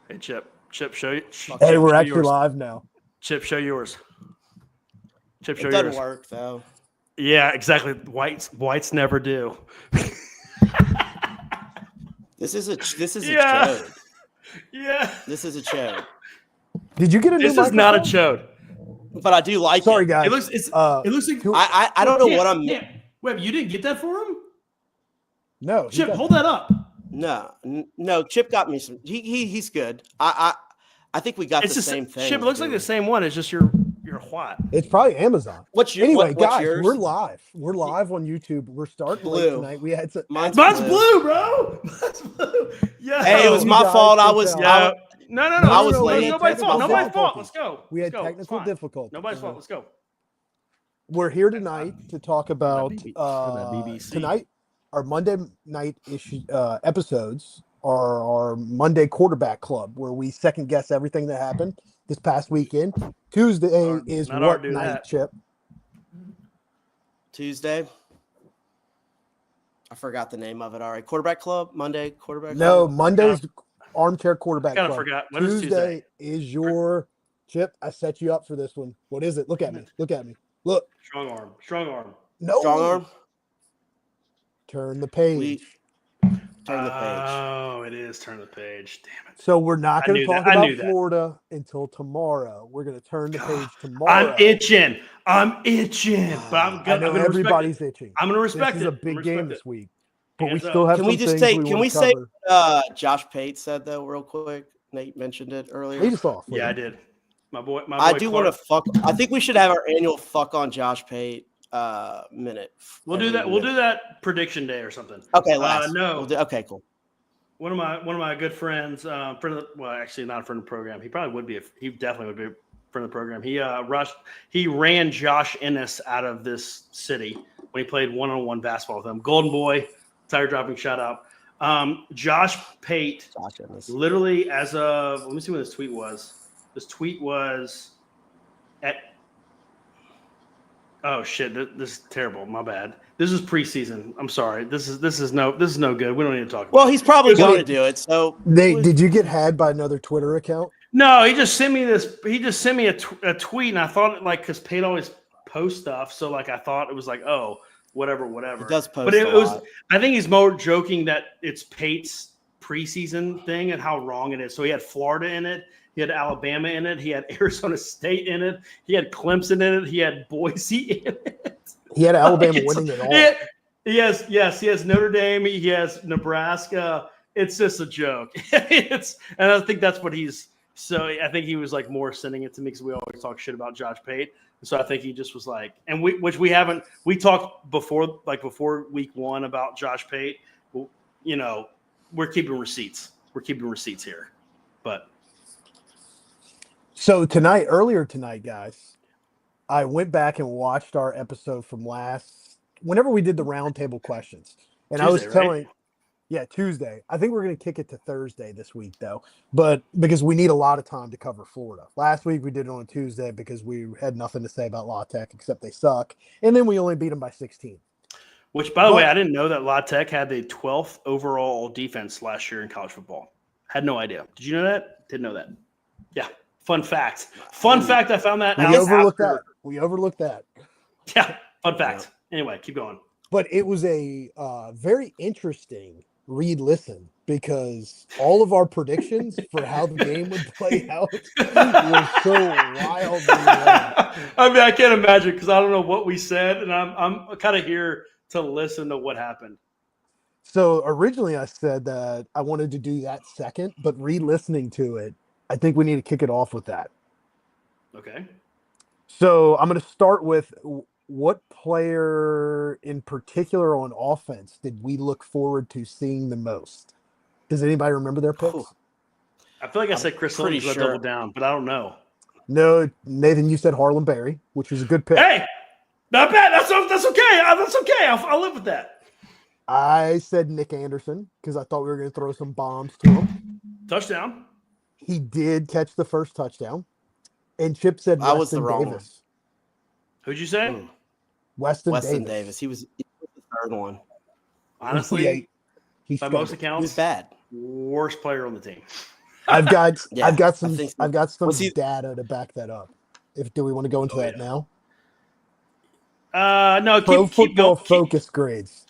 Hey, Chip. Chip, show you. Hey, we're actually live now. Chip, show yours. Chip, show It yours. doesn't work though. Yeah, exactly. Whites never do. This is a Yeah. chode. Yeah. This is a chode. Did you get a new This is not a chode. But I do like Sorry, it. guys. It looks like I don't know what I'm. Web, you didn't get that for him? No. Chip, hold that up. No. Chip got me some. He's good. I think we got the same thing. Chip, it looks like the same one. It's just your what? It's probably Amazon. Anyway, what's guys, yours? we're live. We're live on YouTube. We're starting late tonight. We had some. Mine's blue, bro. Mine's blue. Yeah. Hey, it was my fault. I was. Yeah. No. I was late. Nobody's fault. Nobody's fault. Let's go. We had technical difficulties. Nobody's fault. Let's go. We're here tonight to talk about BBC. tonight. Our Monday night episodes are our Monday quarterback club, where we second guess everything that happened this past weekend. Tuesday is what night, Chip? Tuesday. I forgot the name of it. All right, quarterback club. Monday quarterback. No, club. Monday's armchair quarterback I kind club. of forgot. What is Tuesday? Is your Chip? I set you up for this one. What is it? Look at me. Look at me. Look. Strong arm. No. Strong arm. Turn the page. Turn the page. Oh, it is turn the page. Damn it. So we're not going to talk about that. Florida until tomorrow. We're going to turn the page tomorrow. I'm itching. But I know everybody's itching. I'm going to respect it. This is a big game this week. But we Hands still have Can some we just things say? we Can want we to say? cover. Josh Pate said though, real quick. Nate mentioned it earlier. Lead us off. Yeah, I did. My boy. I do want to fuck. I think we should have our annual fuck on Josh Pate minute. We'll do that. We'll do that prediction day or something. Okay, last. No. Okay, cool. One of my good friends, actually not a friend of the program. He probably would be. He definitely would be a friend of the program. He ran Josh Ennis out of this city when he played one-on-one basketball with him. Golden Boy, tire dropping shout out. Josh Pate, literally as of, let me see when this tweet was. This tweet was at, oh shit, this is terrible. My bad. This is preseason. I'm sorry. This is no good. We don't need to talk about Well, he's probably going to do it. So Nate, did you get had by another Twitter account? No, he just sent me this. He just sent me a tweet, and I thought because Pate always posts stuff, so like I thought it was like, oh, whatever. He does post, but it was. I think he's more joking that it's Pate's preseason thing and how wrong it is. So he had Florida in it, he had Alabama in it, he had Arizona State in it, he had Clemson in it, he had Boise in it. He had Alabama winning it all. He has Notre Dame, he has Nebraska. It's just a joke. And I think that's what he's. So I think he was like more sending it to me because we always talk shit about Josh Pate. So I think he just was like, and we talked before week one about Josh Pate. You know, we're keeping receipts. We're keeping receipts here. But so earlier tonight, guys, I went back and watched our episode from whenever we did the roundtable questions. And Tuesday, I was telling, right? Yeah, Tuesday. I think we're going to kick it to Thursday this week, though. But because we need a lot of time to cover Florida. Last week we did it on a Tuesday because we had nothing to say about La Tech except they suck. And then we only beat them by 16. Which, by the way, I didn't know that La Tech had the 12th overall defense last year in college football. Had no idea. Did you know that? Didn't know that. Yeah. Fun fact. I found that out. We overlooked that. Yeah. Fun fact. Yeah. Anyway, keep going. But it was a very interesting read-listen because all of our predictions for how the game would play out were so wildly wrong. I mean, I can't imagine because I don't know what we said, and I'm kind of here to listen to what happened. So originally I said that I wanted to do that second, but re-listening to it, I think we need to kick it off with that. Okay. So I'm going to start with what player in particular on offense did we look forward to seeing the most? Does anybody remember their picks? I feel like I said Chris Hilton's going to double down, but I don't know. No, Nathan, you said Harlan Berry, which was a good pick. Hey, not bad. That's okay. That's okay. I'll live with that. I said Nick Anderson because I thought we were going to throw some bombs to him. Touchdown. He did catch the first touchdown. And Chip said Weston Davis. Who'd you say? Weston Davis. He was the third one. Honestly, by most accounts, he was bad. Worst player on the team. I've got Yeah, I've got I some think so. I've got some Was he- data to back that up. Do we want to go into Oh, that yeah. now? No, Pro keep Football going. Focus grades.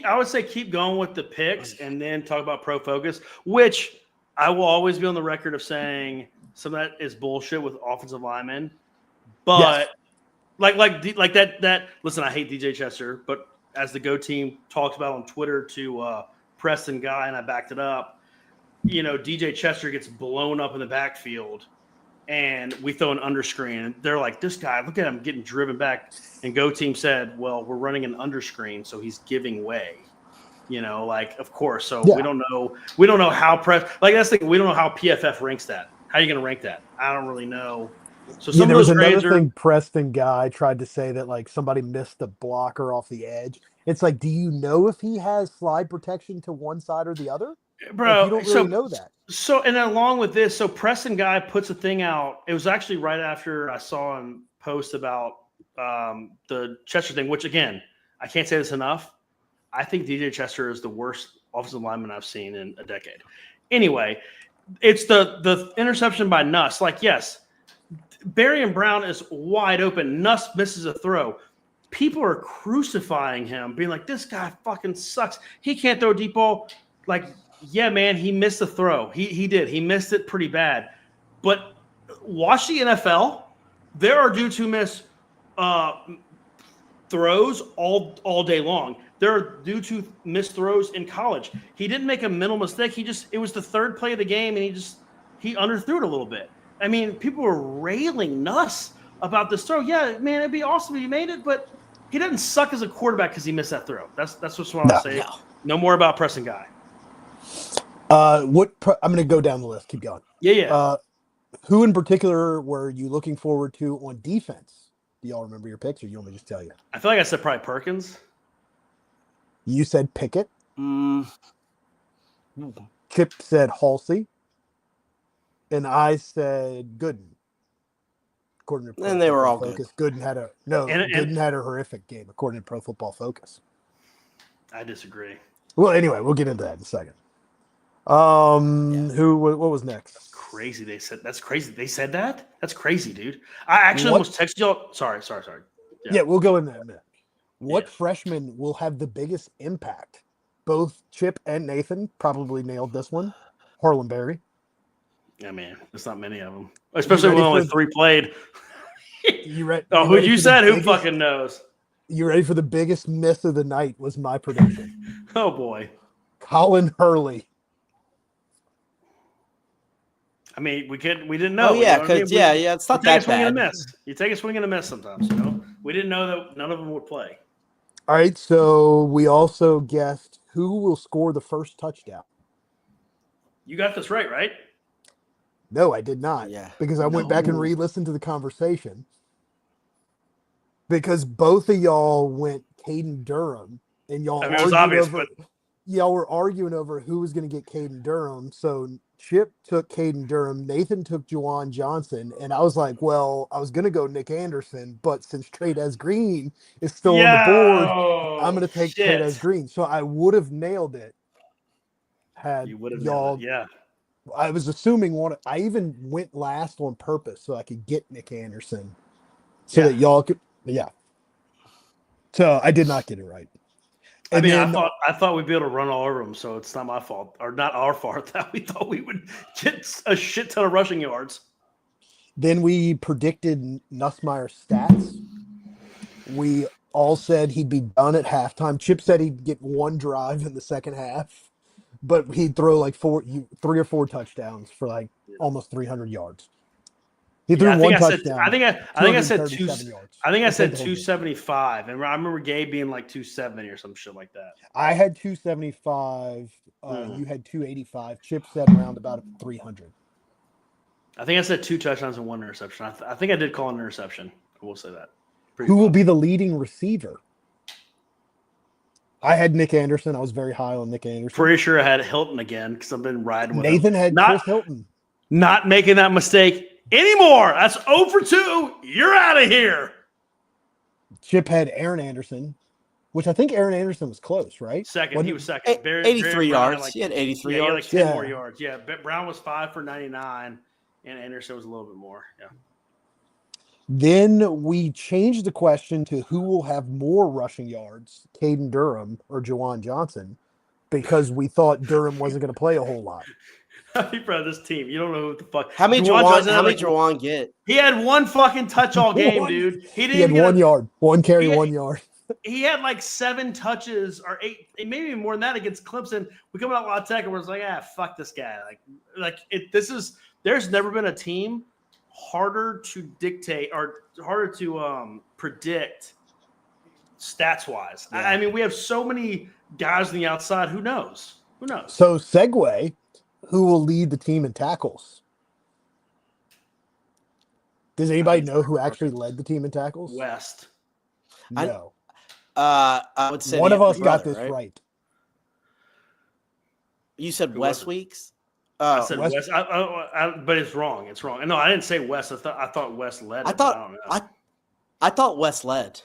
I would say keep going with the picks and then talk about Pro Focus, which I will always be on the record of saying some of that is bullshit with offensive linemen. But like that. Listen, I hate DJ Chester, but as the Go Team talked about on Twitter to Preston Guy, and I backed it up. DJ Chester gets blown up in the backfield, and we throw an underscreen. And they're like, "This guy, look at him getting driven back." And Go Team said, "Well, we're running an underscreen, so he's giving way." Of course. So Yeah. we don't know how that's the thing. We don't know how PFF ranks that. How are you going to rank that? I don't really know. So some there of was those another grades are. thing Preston Guy tried to say that like somebody missed the blocker off the edge. It's like, do you know if he has slide protection to one side or the other? Bro, you don't really know that. So, and then along with this, so Preston Guy puts a thing out. It was actually right after I saw him post about the Chester thing, which again, I can't say this enough. I think DJ Chester is the worst offensive lineman I've seen in a decade. Anyway, it's the interception by Nuss. Yes, Barry and Brown is wide open. Nuss misses a throw. People are crucifying him, being like, this guy fucking sucks. He can't throw a deep ball. Yeah, man, he missed the throw. He did. He missed it pretty bad. But watch the NFL. There are dudes who miss throws all day long. There are dudes who miss throws in college. He didn't make a mental mistake. It was the third play of the game, and he underthrew it a little bit. I mean, people were railing Nuss about this throw. Yeah, man, it'd be awesome if he made it, but he doesn't suck as a quarterback because he missed that throw. That's what I'll say. No. No more about Preston Guy. I'm going to go down the list. Keep going. Yeah. Who in particular were you looking forward to on defense? Do y'all remember your picks, or you want me to just tell you? I feel like I said probably Perkins. You said Pickett. Mm. Chip said Halsey. And I said Gooden. According to And they were all Focus, Gooden had Gooden had a horrific game, according to Pro Football Focus. I disagree. Well, anyway, we'll get into that in a second. What was next? Crazy. That's crazy. They said that? That's crazy, dude. I actually almost texted y'all. Sorry. Yeah, we'll go in that in a minute. What freshman will have the biggest impact? Both Chip and Nathan probably nailed this one. Harlan Berry. Yeah, man. There's not many of them. Especially when only 3 played. Who you said? Who fucking knows? You ready for the biggest miss of the night? Was my prediction. Oh, boy. Colin Hurley. I mean, we didn't know. Oh, yeah, because, it's not that bad. You take a swing and a miss sometimes, We didn't know that none of them would play. All right, so we also guessed who will score the first touchdown. You got this right? No, I did not. Yeah. Because I went back and re-listened to the conversation. Because both of y'all went Caden Durham, and y'all it was obvious, y'all were arguing over who was going to get Caden Durham. So Chip took Caden Durham, Nathan took Juwan Johnson, and I was like, well, I was going to go Nick Anderson, but since Trades Green is still on the board, I'm going to take Trades Green. So I would have nailed it had y'all. Yeah. I was assuming I even went last on purpose so I could get Nick Anderson so that y'all could. Yeah. So I did not get it right. And I thought we'd be able to run all over them, so it's not my fault, or not our fault, that we thought we would get a shit ton of rushing yards. Then we predicted Nussmeier's stats. We all said he'd be done at halftime. Chip said he'd get one drive in the second half, but he'd throw like 3 or 4 touchdowns for almost 300 yards. He threw one touchdown. I think I said 275, and I remember Gabe being like 270 or some shit like that. I had 275. You had 285. Chip said around about 300. I think I said 2 touchdowns and 1 interception. I think I did call an interception. I will say that. Who will be the leading receiver? I had Nick Anderson. I was very high on Nick Anderson. Pretty sure I had Hilton again because I've been riding with Nathan him. had Chris Hilton. Not making that mistake anymore. That's 0 for 2. You're out of here. Chip had Aaron Anderson. which I think Aaron Anderson was close, right? Second, Wasn't he it? was second. 83 Brown yards. He had 83 he had like yards. 10 Yeah. more yards. Yeah, Brown was 5 for 99, and Anderson was a little bit more. Yeah. Then we changed the question to who will have more rushing yards, Caden Durham or Jawan Johnson, because we thought Durham wasn't going to play a whole lot. Bro, this team, you don't know what the fuck. How many Juwan Johnson had, How many like, Jawan get? He had one fucking touch all game, One. dude. He didn't He had even get 1 yard, one carry, He had- 1 yard. He had like 7 touches or 8, maybe even more than that against Clemson. We come out La Tech and we're just like, fuck this guy. There's never been a team harder to dictate or harder to predict stats wise. Yeah. I mean, we have so many guys on the outside. Who knows? Who knows? So segue, who will lead the team in tackles? Does anybody know who actually led the team in tackles? West. No. I would say One the of us got brother, this right. You said Who West was it? Weeks. I said West- West, but it's wrong. It's wrong. No, I didn't say West. I thought West led. I it, but thought don't know. I thought West led.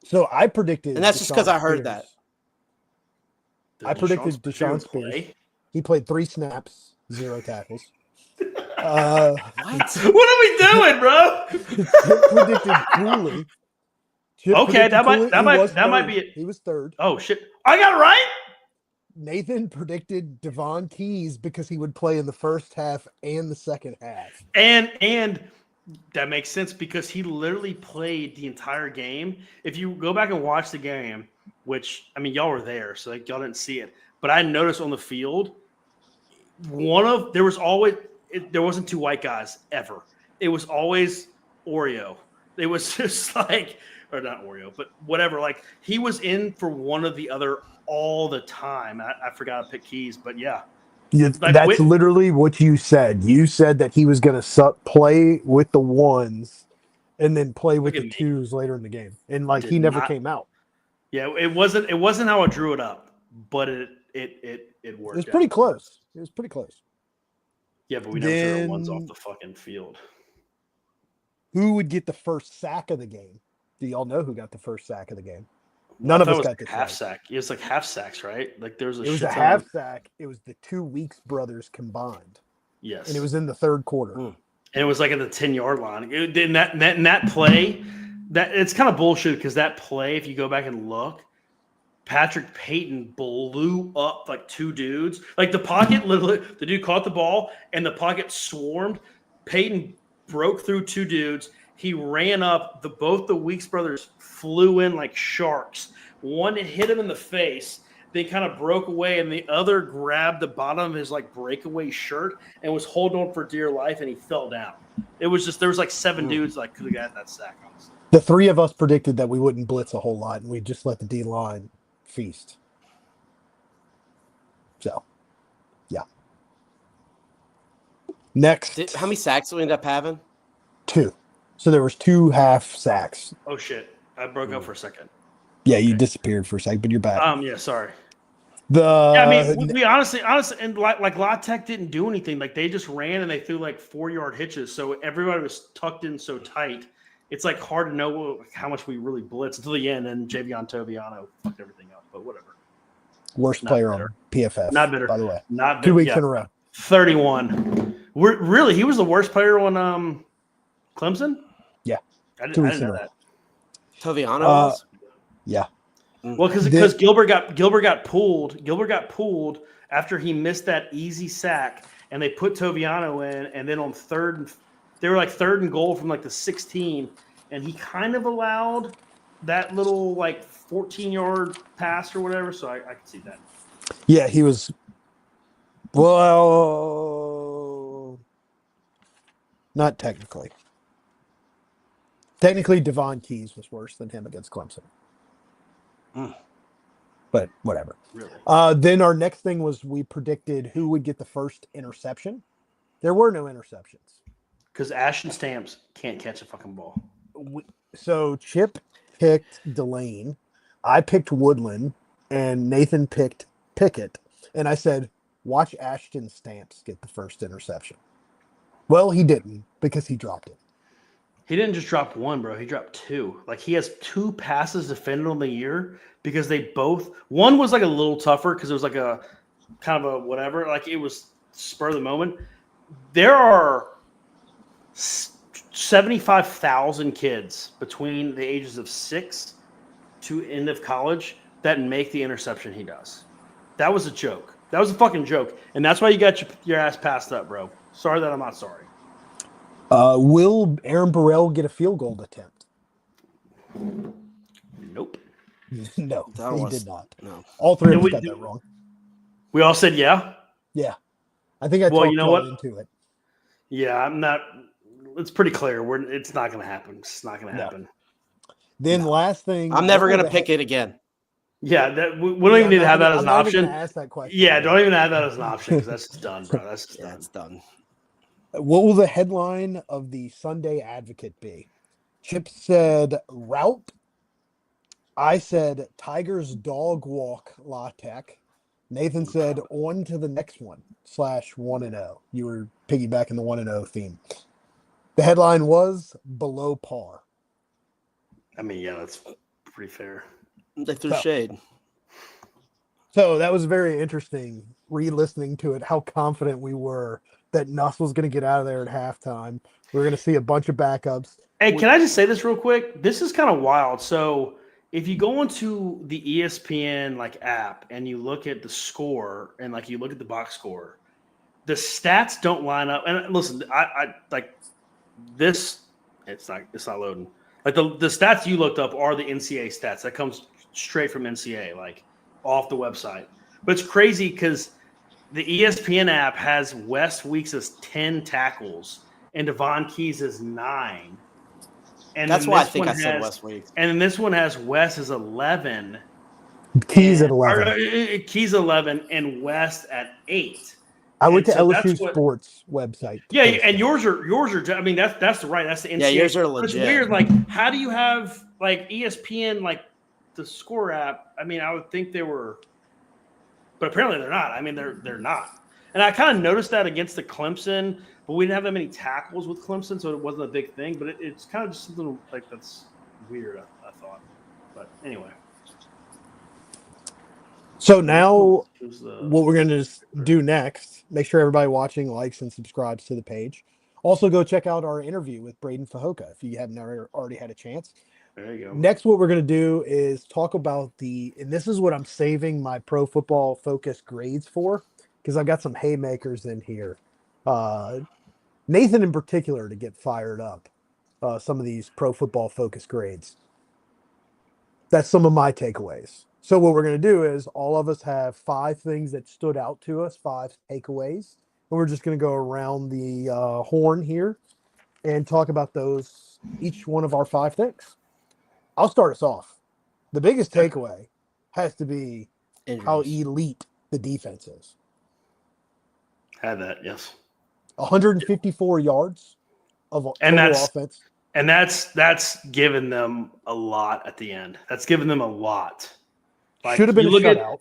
So I predicted, And that's just 'cause Deshaun I heard Spears. that. Did I predicted Spears Deshaun even Spears. play? He played 3 snaps, 0 tackles. What? What are we doing, bro? Chip predicted Cooley. Chip Okay, predicted that might- Cooley. that He might- was that might third. be it. He was third. Oh shit! I got it right. Nathan predicted Devon Keys because he would play in the first half and the second half. And that makes sense because he literally played the entire game. If you go back and watch the game, which I mean, y'all were there, so like, y'all didn't see it, but I noticed on the field, there wasn't 2 white guys ever. It was always Oreo. It was just like, or not Oreo, but whatever. Like he was in for one of the other all the time. I forgot to pick Keys, but yeah. Like, That's literally what you said. You said that he was going to play with the 1s and then play with Look the at me. 2s later in the game. And like Did he never not- came out. Yeah, it wasn't how I drew it up, but it worked. It was out. pretty close. It was pretty close. Yeah, but we never threw Then- our ones off the fucking field. Who would get the first sack of the game? Do y'all know who got the first sack of the game? I None of thought us it was got this half right. sack. It was like half sacks, right? Like there was a It was shit a ton half of- sack. It was the 2 Weeks brothers combined, Yes, and it was in the 3rd quarter. Mm. and it was like at the 10-yard line. In that play, that it's kind of bullshit because that play, if you go back and look, Patrick Payton blew up like 2 dudes. Like the pocket, literally, the dude caught the ball and the pocket swarmed. Payton broke through 2 dudes. He ran up. Both the Weeks brothers flew in like sharks. One hit him in the face, then kind of broke away, and the other grabbed the bottom of his like breakaway shirt and was holding on for dear life, and he fell down. It was just there was like 7 dudes like could have got that sack. Honestly. The 3 of us predicted that we wouldn't blitz a whole lot, and we just let the D line feast. So, yeah. Next, How many sacks did we end up having? 2. So there was 2 half sacks. Oh shit! I broke up for a second. Yeah, you disappeared for a second, but you're back. Yeah, sorry. The Yeah, I mean, we honestly, and like La Tech didn't do anything. Like they just ran and they threw like 4-yard hitches, so everybody was tucked in so tight. It's like hard to know how much we really blitzed until the end, and Javion Toviano fucked everything up. But whatever. worst not player better. on PFF. Not better. by the way. Not 2 weeks yeah, in a row. 31. Really, he was the worst player on Clemson. Yeah, I 2 didn't weeks in know a row. that. Toviano Uh, was? Yeah. Well, because This- Gilbert got pulled. Gilbert got pulled after he missed that easy sack, and they put Toviano in. And then on they were like 3rd and goal from like the 16, and he kind of allowed that little like 14-yard pass or whatever. So I can see that. Yeah, he was. Well, not technically. Technically, Devon Keys was worse than him against Clemson. Mm. But whatever. Really, Then our next thing was we predicted who would get the first interception. There were no interceptions. because Ashton Stamps can't catch a fucking ball. So Chip picked Delane, I picked Woodland, and Nathan picked Pickett. And I said, watch Ashton Stamps get the first interception. Well, he didn't because he dropped it. He didn't just drop one, bro. He dropped two. Like he has 2 passes defended on the year because they both. One was like a little tougher because it was like a kind of a whatever. Like it was spur of the moment. There are 75,000 kids between the ages of 6 to end of college that make the interception he does. That was a joke. That was a fucking joke, and that's why you got your ass passed up, bro. Sorry that I'm not sorry. Will Aaron Burrell get a field goal attempt? Nope. No, That he was- did not. No. All three of And us we- got that wrong. We all said yeah. Yeah, I think I Well, talked you know y'all what? into it. Yeah, I'm not. It's pretty clear. It's not going to happen. It's not going to No. happen. Then No. last thing, I'm never what gonna were the pick he- it again. Yeah, we don't even need to have that as I'm an not even option. gonna ask that question. Yeah, don't even have that as an option because that's just done, bro. That's just Yeah, done. it's done. What will the headline of the Sunday Advocate be? Chip said route. I said Tigers dog walk La Tech. Nathan said on to the next one /1-0. You were piggybacking the 1-0 theme. The headline was below par. I mean, yeah, that's pretty fair. They threw So- shade. So that was very interesting re-listening to it, how confident we were that Nuss was going to get out of there at halftime. We were going to see a bunch of backups. Hey, can I just say this real quick? This is kind of wild. So if you go into the ESPN like app and you look at the score and like you look at the box score, the stats don't line up. And listen, I like this. It's not loading. Like the stats you looked up are the NCAA stats. That comes straight from NCAA, like off the website. But it's crazy because the ESPN app has Wes Weeks as 10 tackles and Devon Keys as 9. And That's then why I this think one I said has- West Weeks. And then this one has Wes as 11. Keys at and- or, 11. Keys 11 and West at 8. I went to and so LSU that's what- Sports website. to Yeah, post and that. yours are. I mean, that's right. That's the NCAA. Yeah, yours are But it's legit. weird. Like, how do you have like ESPN like the score app? I mean, I would think they were, but apparently they're not. I mean, they're not. And I kind of noticed that against the Clemson, but we didn't have that many tackles with Clemson, so it wasn't a big thing. But it's kind of just something like that's weird. I thought. But anyway, So now it was the- what we're going to do next, make sure everybody watching likes and subscribes to the page. Also, go check out our interview with Braden Fajoka if you haven't already had a chance. there you go. Next, what we're going to do is talk about and this is what I'm saving my Pro Football Focus grades for, because I've got some haymakers in here. Nathan in particular to get fired up. Some of these Pro Football Focus grades. That's some of my takeaways. So what we're going to do is all of us have 5 things that stood out to us, 5 takeaways. And we're just going to go around the horn here and talk about those, each one of our 5 things. I'll start us off. The biggest takeaway has to be how Injuries. elite the defense is. Had that, yes. 154 yards of And total that's- offense. And that's given them a lot at the end. That's given them a lot. Like, Should have been a you look at- shutout.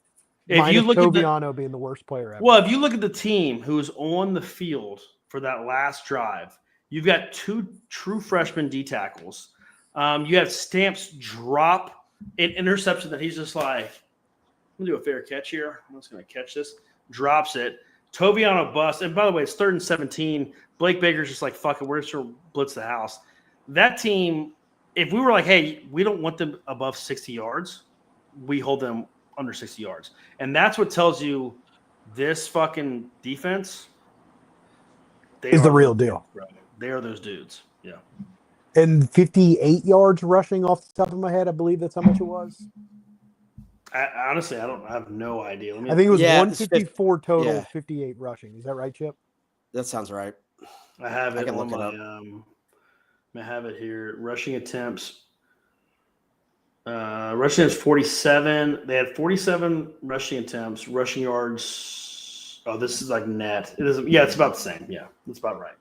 If minus you look at the, Toviano being the worst player ever. well, if you look at the team who's on the field for that last drive, you've got 2 true freshman D tackles. You have Stamps drop an interception that he's just like, I'm gonna do a fair catch here. I'm just gonna catch this. Drops it. Toviano bust. And by the way, it's 3rd and 17. Blake Baker's just like, fuck it, we're just gonna blitz the house. That team, if we were like, hey, we don't want them above 60 yards, we hold them under 60 yards. And that's what tells you this fucking defense they Is the are real those deal. dudes, bro. They are those dudes. Yeah. And 58 yards rushing off the top of my head, I believe that's how much it was. Honestly, I have no idea. Let me, I think it was Yeah, it's 154 total, yeah. 58 rushing. Is that right, Chip? That sounds right. I have I it can on look it my I have it here. Rushing attempts. Rushing is 47. They had 47 rushing attempts. Rushing yards. Oh, this is like net. It is. Yeah, it's about the same. Yeah, that's about right.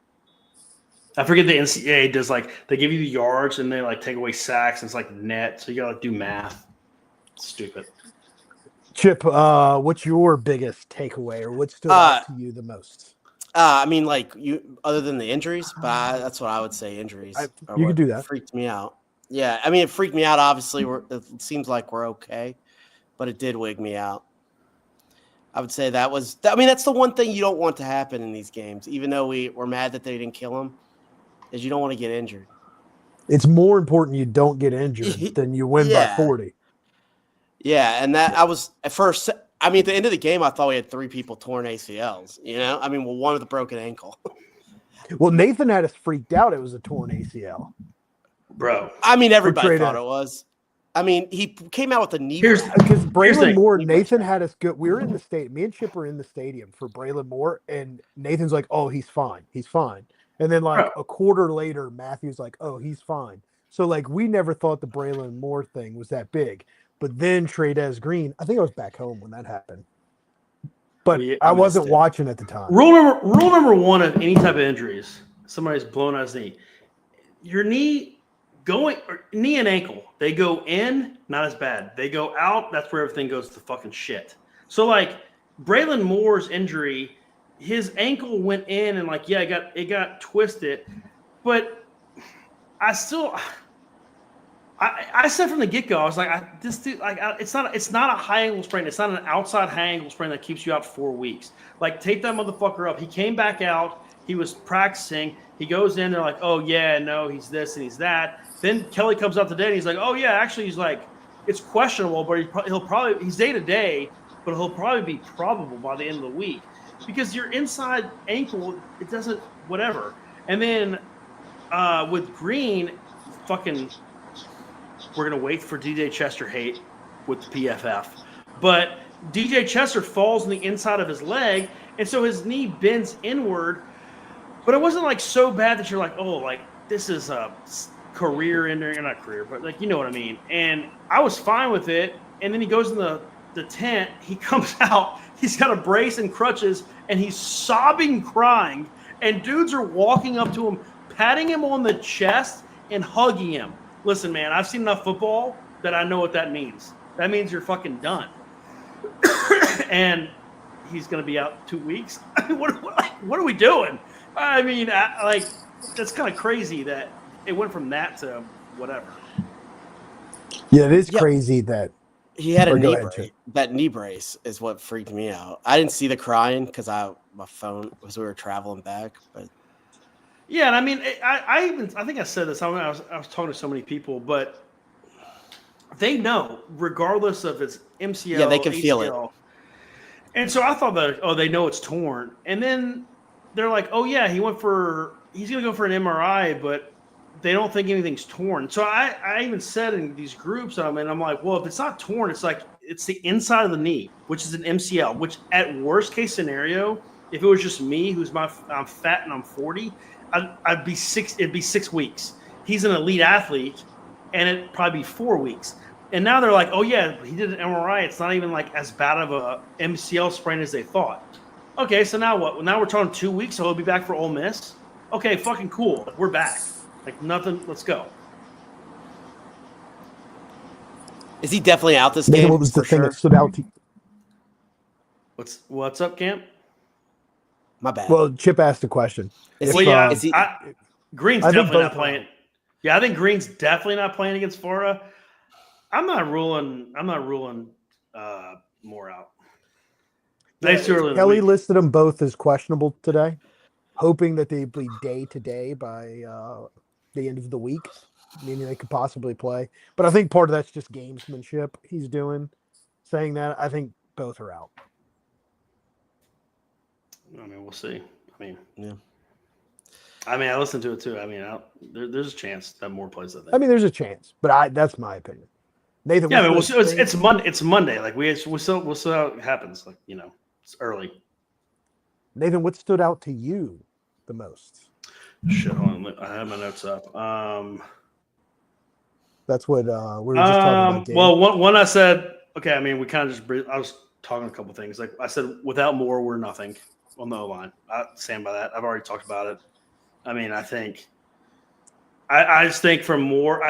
I forget the NCAA does like they give you the yards and they like take away sacks. And it's like net, so you gotta do math. Stupid. Chip, what's your biggest takeaway or what stood out to you the most? I mean, like other than the injuries, but that's what I would say. Injuries. are you what could do that. Freaked me out. Yeah, I mean, it freaked me out. Obviously, it seems like we're okay, but it did wig me out. I would say that was. I mean, that's the one thing you don't want to happen in these games. Even though we're mad that they didn't kill him, is you don't want to get injured. It's more important you don't get injured than you win by Yeah. 40. Yeah, and that I was at first. I mean, at the end of the game, I thought we had 3 people torn ACLs. You know, I mean, well, one with a broken ankle. Well, Nathan had us freaked out. It was a torn ACL. Bro. I mean, everybody Trey thought Lance. it was. I mean, he came out with a knee. Here's- brace. Because the Braylon thing. Moore, Nathan had us good. We were in the state. Me and Chip were in the stadium for Braylon Moore, and Nathan's like, "Oh, he's fine. He's fine." And then like a quarter later, Matthew's like, "Oh, he's fine." So like we never thought the Braylon Moore thing was that big. But then Trades Green, I think I was back home when that happened. But Yeah, I I wasn't missed it. watching at the time. Rule number one of any type of injuries, somebody's blown out his knee. Your knee knee and ankle, they go in, not as bad. They go out, that's where everything goes to fucking shit. So like Braylon Moore's injury, his ankle went in and like, yeah, it got twisted, but I said from the get go, I was like, this dude, like, it's not a high ankle sprain. It's not an outside high ankle sprain that keeps you out 4 weeks. Like, take that motherfucker up. He came back out. He was practicing. He goes in. They're like, oh yeah, no, he's this and he's that. Then Kelly comes out today and he's like, oh yeah, actually, he's like, it's questionable, but he's day to day, but he'll probably be probable by the end of the week because your inside ankle, it doesn't whatever. And then with Green, fucking. We're going to wait for DJ Chester hate with the PFF. But DJ Chester falls on the inside of his leg, and so his knee bends inward. But it wasn't like so bad that you're like, oh, like this is a career ending, or not career, but like, you know what I mean. And I was fine with it. And then he goes in the tent. He comes out. He's got a brace and crutches, and he's sobbing, crying. And dudes are walking up to him, patting him on the chest and hugging him. Listen, man, I've seen enough football that I know what that means. That means you're fucking done. And he's going to be out 2 weeks. I mean, what are we doing? I mean, like, that's kind of crazy that it went from that to whatever. Yeah, it is Yeah. crazy that He had a Or go knee ahead, brace. Chip. That knee brace is what freaked me out. I didn't see the crying because my phone was we were traveling back, but Yeah, and I mean, I think I said this. I was talking to so many people, but they know, regardless of its MCL, Yeah, they can feel it. ACL. And so I thought that, oh, they know it's torn, and then they're like, oh yeah, he's gonna go for an MRI, but they don't think anything's torn. So I even said in these groups I'm like, well, if it's not torn, it's like it's the inside of the knee, which is an MCL. Which at worst case scenario, if it was just me, I'm fat and I'm 40. I'd be 6. It'd be 6 weeks. He's an elite athlete, and it'd probably be 4 weeks. And now they're like, oh yeah, he did an MRI. It's not even like as bad of a MCL sprain as they thought. Okay, so now what? Well, now we're talking 2 weeks, so he'll be back for Ole Miss. Okay, fucking cool. We're back. Like nothing. Let's go. is he definitely out this Nathan, game? what was the for thing sure? that stood out to you? What's up, Camp? My bad. Well, Chip asked a question. Is Well, he- yeah, is he- Green's I think definitely not both playing. Yeah, I think Green's definitely not playing against Florida. I'm not ruling Moore out. Thanks too early in the Kelly week. listed them both as questionable today, hoping that they'd be day to day by the end of the week, meaning they could possibly play. But I think part of that's just gamesmanship he's doing, saying that. I think both are out. I mean, we'll see. Yeah. I listened to it too. I mean, there's a chance that Moore plays that. I mean, there's a chance, but that's my opinion. Nathan, Yeah, I mean, we'll what's see. the It's Monday. It's Monday. Like we'll see how it happens. Like it's early. Nathan, what stood out to you the most? Shit, hold on. I have my notes up. That's what we were just talking about. Gabe. Well, one I said. Okay, I mean, we kind of just. I was talking a couple things. Like I said, without Moore, we're nothing on the O-line. I stand by that. I've already talked about it. I mean, I think. I just think from Moore,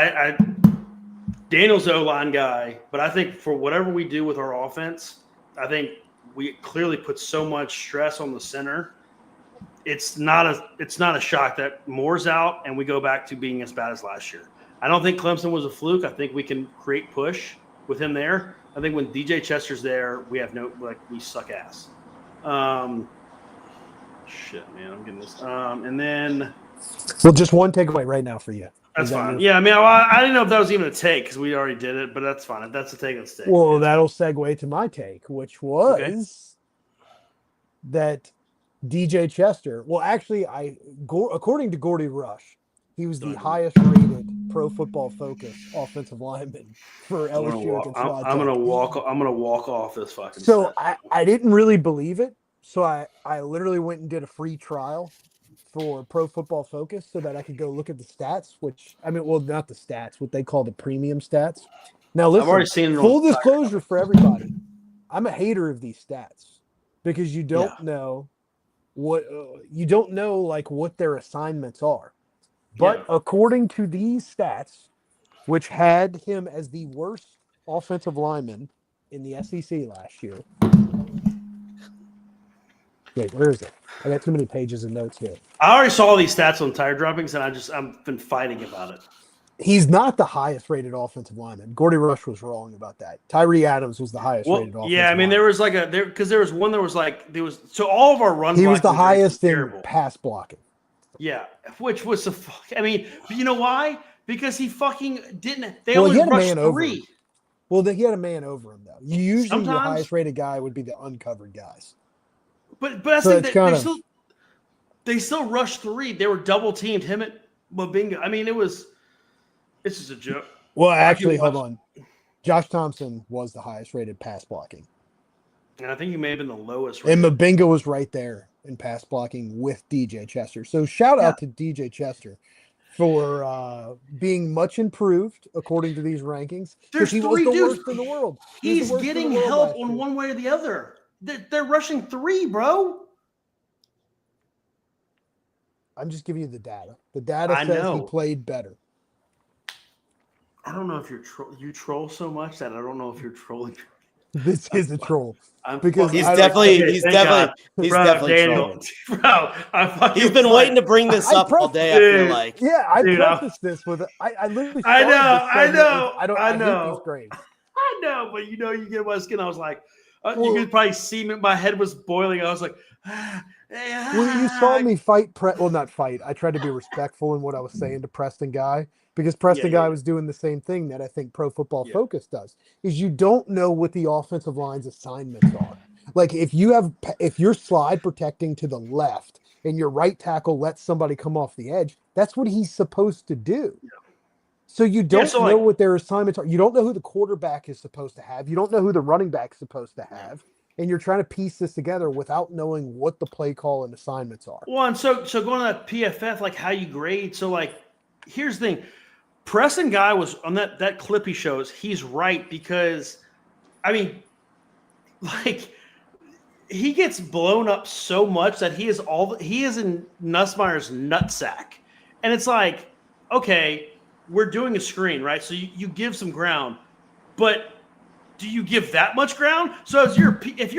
Daniel's the O-line guy, but I think for whatever we do with our offense, I think we clearly put so much stress on the center it's not a shock that Moore's out and we go back to being as bad as last year. I don't think Clemson was a fluke. I think we can create push with him there. I think when DJ Chester's there, we suck ass. Shit, man, I'm getting this. And then, well, just one takeaway right now for you. That's fine. Yeah, I mean, I didn't know if that was even a take because we already did it, but that's fine. If that's a take, let's take. Well, that'll segue to my take, which was that DJ Chester. Well, actually, according to Gordy Rush, he was the highest rated Pro Football Focus offensive lineman for LSU. I'm gonna walk off this fucking. So I didn't really believe it. So I literally went and did a free trial for Pro Football Focus so that I could go look at the stats, not the stats, what they call the premium stats. Now, listen, I've already seen it full disclosure for everybody. I'm a hater of these stats because you don't know what what their assignments are. But according to these stats, which had him as the worst offensive lineman in the SEC last year. Wait, where is it? I got too many pages of notes here. I already saw these stats on tire droppings, and I've been fighting about it. He's not the highest rated offensive lineman. Gordy Rush was wrong about that. Tyree Adams was the highest rated offensive yeah, I mean, lineman. there was so all of our run. He was the highest in pass blocking. Yeah, which was the fuck. I mean, you know why? Because he fucking didn't. They Well, he only had a rushed man over 3. him. Well, he had a man over him though. Usually, the Sometimes. highest rated guy would be the uncovered guys. But that's So the it's thing. They still rushed 3. They were double teamed him at Mabinga. I mean, it's just a joke. Well, actually, hold on. Josh Thompson was the highest rated pass blocking. And I think he may have been the lowest. And Mabinga was right there in pass blocking with DJ Chester. So shout out to DJ Chester for being much improved according to these rankings. There's he 3 was the dudes. worst in the world. He's getting help on one way or the other. They're rushing 3, bro. I'm just giving you the data. The data says he played better. I don't know if you troll so much that I don't know if you're trolling. This is a troll. Because he's definitely Daniel, trolling. Bro, he's been waiting to bring this up all day. I feel like. Yeah, I prefaced this with I literally. I know. I hate these grades. I know, but you get my skin. I was like, you could probably see me. My head was boiling. I was like, well, you saw me fight. Not fight. I tried to be respectful in what I was saying to Preston Guy because Preston Guy was doing the same thing that I think Pro Football Focus does. Is you don't know what the offensive line's assignments are. Like if you're slide protecting to the left and your right tackle lets somebody come off the edge, that's what he's supposed to do. Yeah. So you don't know what their assignments are. You don't know who the quarterback is supposed to have. You don't know who the running back is supposed to have. And you're trying to piece this together without knowing what the play call and assignments are. Well, and so going to that PFF, like how you grade. So like, here's the thing. Preston Guy was on that clip he shows. He's right because, I mean, like he gets blown up so much that he is in Nussmeier's nutsack. And it's like, okay, we're doing a screen, right? So you give some ground, but do you give that much ground? So if you're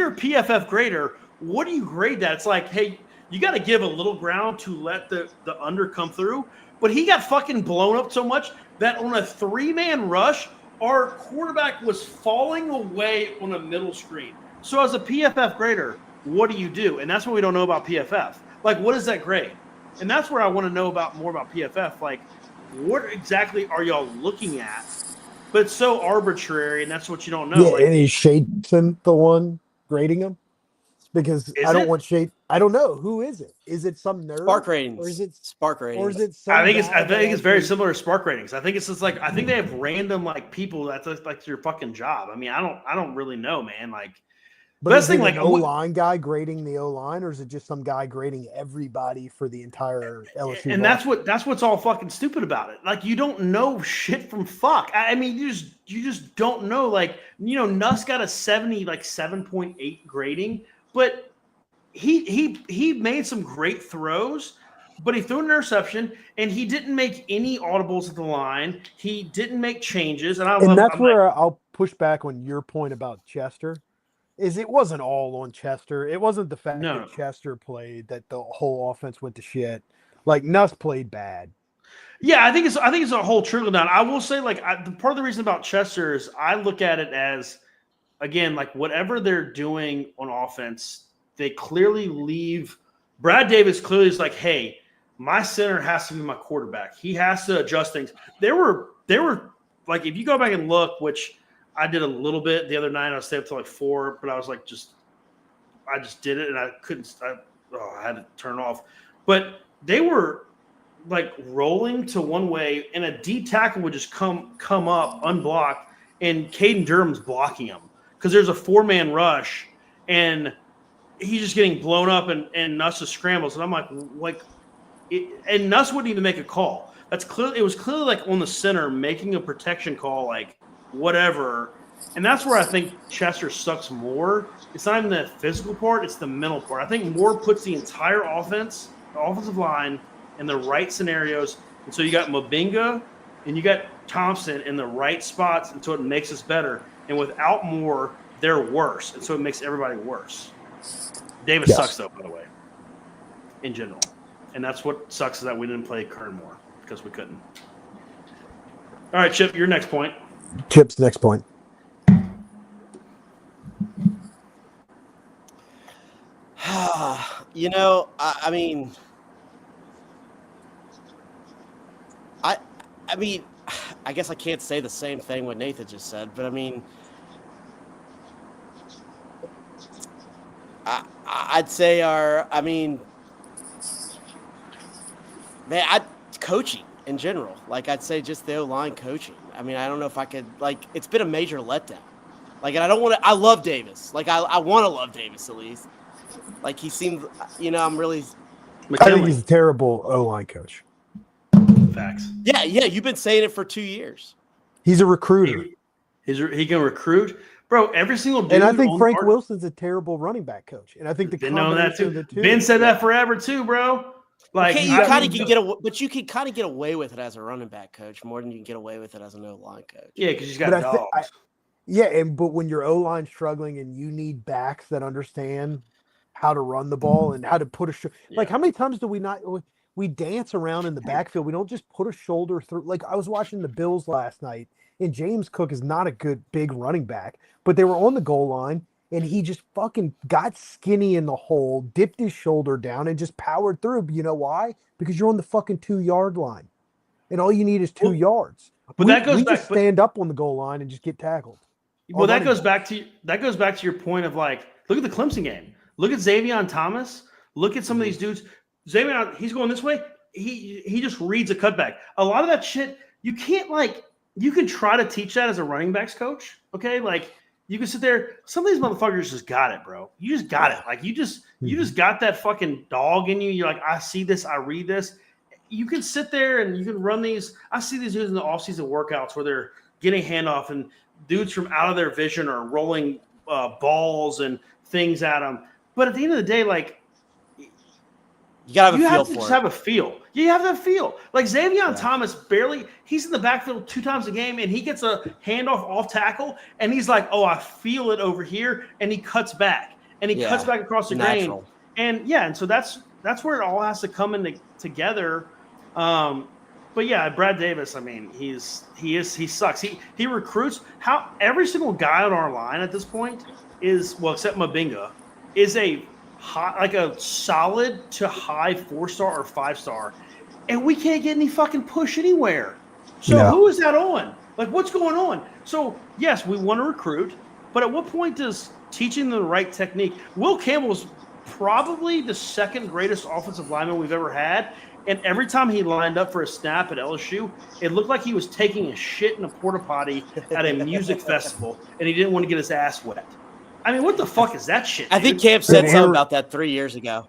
a PFF grader, what do you grade that? It's like, hey, you got to give a little ground to let the under come through. But he got fucking blown up so much that on a 3-man rush, our quarterback was falling away on a middle screen. So as a PFF grader, what do? And that's what we don't know about PFF. Like, what is that grade? And that's where I want to know more about PFF. Like, what exactly are y'all looking at? But it's so arbitrary, and that's what you don't know. Yeah, and is Shadeson the one grading him? Because I don't want Shade. I don't know. Who is it? Is it some nerd? Spark ratings. Or is it Spark ratings? Or is it I think it's very similar to Spark ratings. I think it's just like, I think they have random like people that's like your fucking job. I mean, I don't really know, man. Like, but best thing, like O-line guy grading the O-line, or is it just some guy grading everybody for the entire LSU? And that's what's all fucking stupid about it. Like, you don't know shit from fuck. I mean, you just don't know. Like, Nuss got a 7.8 grading, but he made some great throws, but he threw an interception and he didn't make any audibles at the line. He didn't make changes, and that's where I'll push back on your point about Chester. is it wasn't all on Chester. It wasn't the fact No. that Chester played that the whole offense went to shit. Like Nuss played bad. Yeah, I think it's a whole trickle down. I will say, like, part of the reason about Chester is I look at it as, again, like whatever they're doing on offense, they clearly leave. Brad Davis clearly is like, hey, my center has to be my quarterback. He has to adjust things. They were like, if you go back and look, which I did a little bit the other night, I stayed up till like 4, but I was like, I just did it and I couldn't. I had to turn it off. But they were like rolling to one way, and a D tackle would just come up unblocked, and Caden Durham's blocking him because there's a 4-man rush, and he's just getting blown up, and Nuss just scrambles, and I'm like, and Nuss wouldn't even make a call. That's clear. It was clearly like on the center making a protection call, like whatever, and that's where I think Chester sucks more. It's not even the physical part; it's the mental part. I think Moore puts the entire offense, the offensive line, in the right scenarios. And so you got Mabinga and you got Thompson in the right spots, and so it makes us better. And without Moore, they're worse. And so it makes everybody worse. Davis sucks, though, by the way, in general. And that's what sucks is that we didn't play Kern more because we couldn't. All right, Chip, your next point. Chip's next point. You know, I mean, I mean, I guess I can't say the same thing what Nathan just said, but I mean, I'd say coaching in general. Like, I'd say just the O-line coaching. I mean, I don't know if I could, like, it's been a major letdown. Like, and I love Davis. Like, I want to love Davis at least. Like, he seemed, I'm really. I think he's a terrible O-line coach. Facts. Yeah, you've been saying it for 2 years. He's a recruiter. He can recruit. Bro, every single dude. And I think Frank Wilson's a terrible running back coach. And I think Ben know that too. Ben said that forever too, bro. Like, okay, you kind of can get away, but you can kind of get away with it as a running back coach more than you can get away with it as an O-line coach. Yeah, because he's got dogs. But when your O-line's struggling and you need backs that understand how to run the ball and how to put like, how many times do we dance around in the backfield? We don't just put a shoulder through. Like, I was watching the Bills last night, and James Cook is not a good big running back, but they were on the goal line, and he just fucking got skinny in the hole, dipped his shoulder down, and just powered through. But you know why? Because you're on the fucking 2-yard line, and all you need is 2 yards. But that goes back. Just stand up on the goal line and just get tackled. Well, that goes back to your point of, like, look at the Clemson game. Look at Xavier Thomas. Look at some of these dudes. Xavier, he's going this way. He just reads a cutback. A lot of that shit, you can't, like, you can try to teach that as a running backs coach. Okay, like, you can sit there. Some of these motherfuckers just got it, bro. You just got it. Like, you just got that fucking dog in you. You're like, I see this, I read this. You can sit there and you can run these. I see these dudes in the offseason workouts where they're getting handoff and dudes from out of their vision are rolling balls and things at them. But at the end of the day, like, you gotta have a feel to for just it. have a feel. You have that feel. Like, Xavier Thomas he's in the backfield 2 times a game, and he gets a handoff off tackle, and he's like, oh, I feel it over here, and he cuts back. And he cuts back across the grain. And so that's where it all has to come in together. But yeah, Brad Davis, I mean, he sucks. He recruits. Every single guy on our line at this point except Mabinga, is a solid to high 4-star or 5-star, and we can't get any fucking push anywhere. So who is that on? Like, what's going on? So yes, we want to recruit, but at what point does teaching them the right technique? Will Campbell's probably the second greatest offensive lineman we've ever had. And every time he lined up for a snap at LSU, it looked like he was taking a shit in a porta potty at a music festival, and he didn't want to get his ass wet. I mean, what the fuck is that shit? I think Camp said something about that 3 years ago.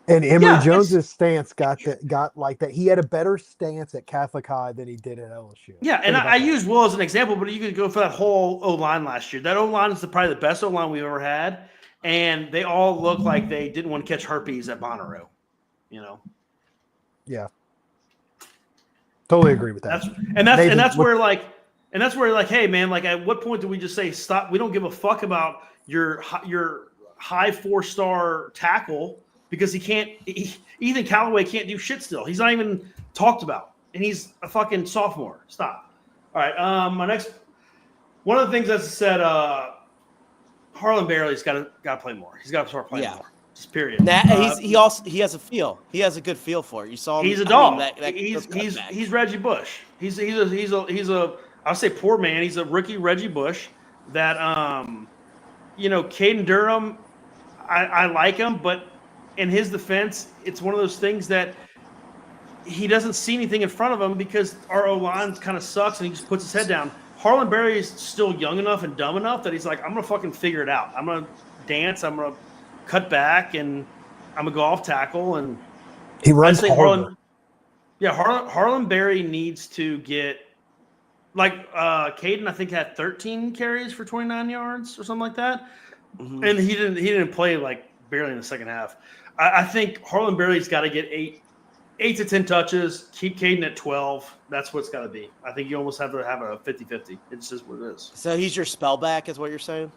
And Emory Jones's stance got like that. He had a better stance at Catholic High than he did at LSU. Yeah, and I use Will as an example, but you could go for that whole O-line last year. That O-line is probably the best O-line we've ever had, and they all look like they didn't want to catch herpes at Bonnaroo, Yeah. Totally agree with that. That's where, like, And that's where, like, hey, man, like, at what point do we just say stop? We don't give a fuck about your high 4-star tackle because he can't. Ethan Callaway can't do shit still. He's not even talked about, and he's a fucking sophomore. Stop. All right. My next one of the things that said, Harlan Bailey's got to play more. He's got to start playing more. Just period. Nah, he has a feel. He has a good feel for it. You saw him. He's a dog. He's Reggie Bush. He's a I'll say poor man. He's a rookie Reggie Bush that Caden Durham, I like him, but in his defense, it's one of those things that he doesn't see anything in front of him because our O-line kind of sucks and he just puts his head down. Harlan Berry is still young enough and dumb enough that he's like, I'm going to fucking figure it out. I'm going to dance. I'm going to cut back and I'm going to go off tackle. And he runs harder. Harlan Berry needs to get like Caden, I think, had 13 carries for 29 yards or something like that. Mm-hmm. And he didn't play like barely in the second half. I think Harlan Berry's got to get 8 to 10 touches, keep Caden at 12. That's what it's got to be. I think you almost have to have a 50-50. It's just what it is. So he's your spellback is what you're saying?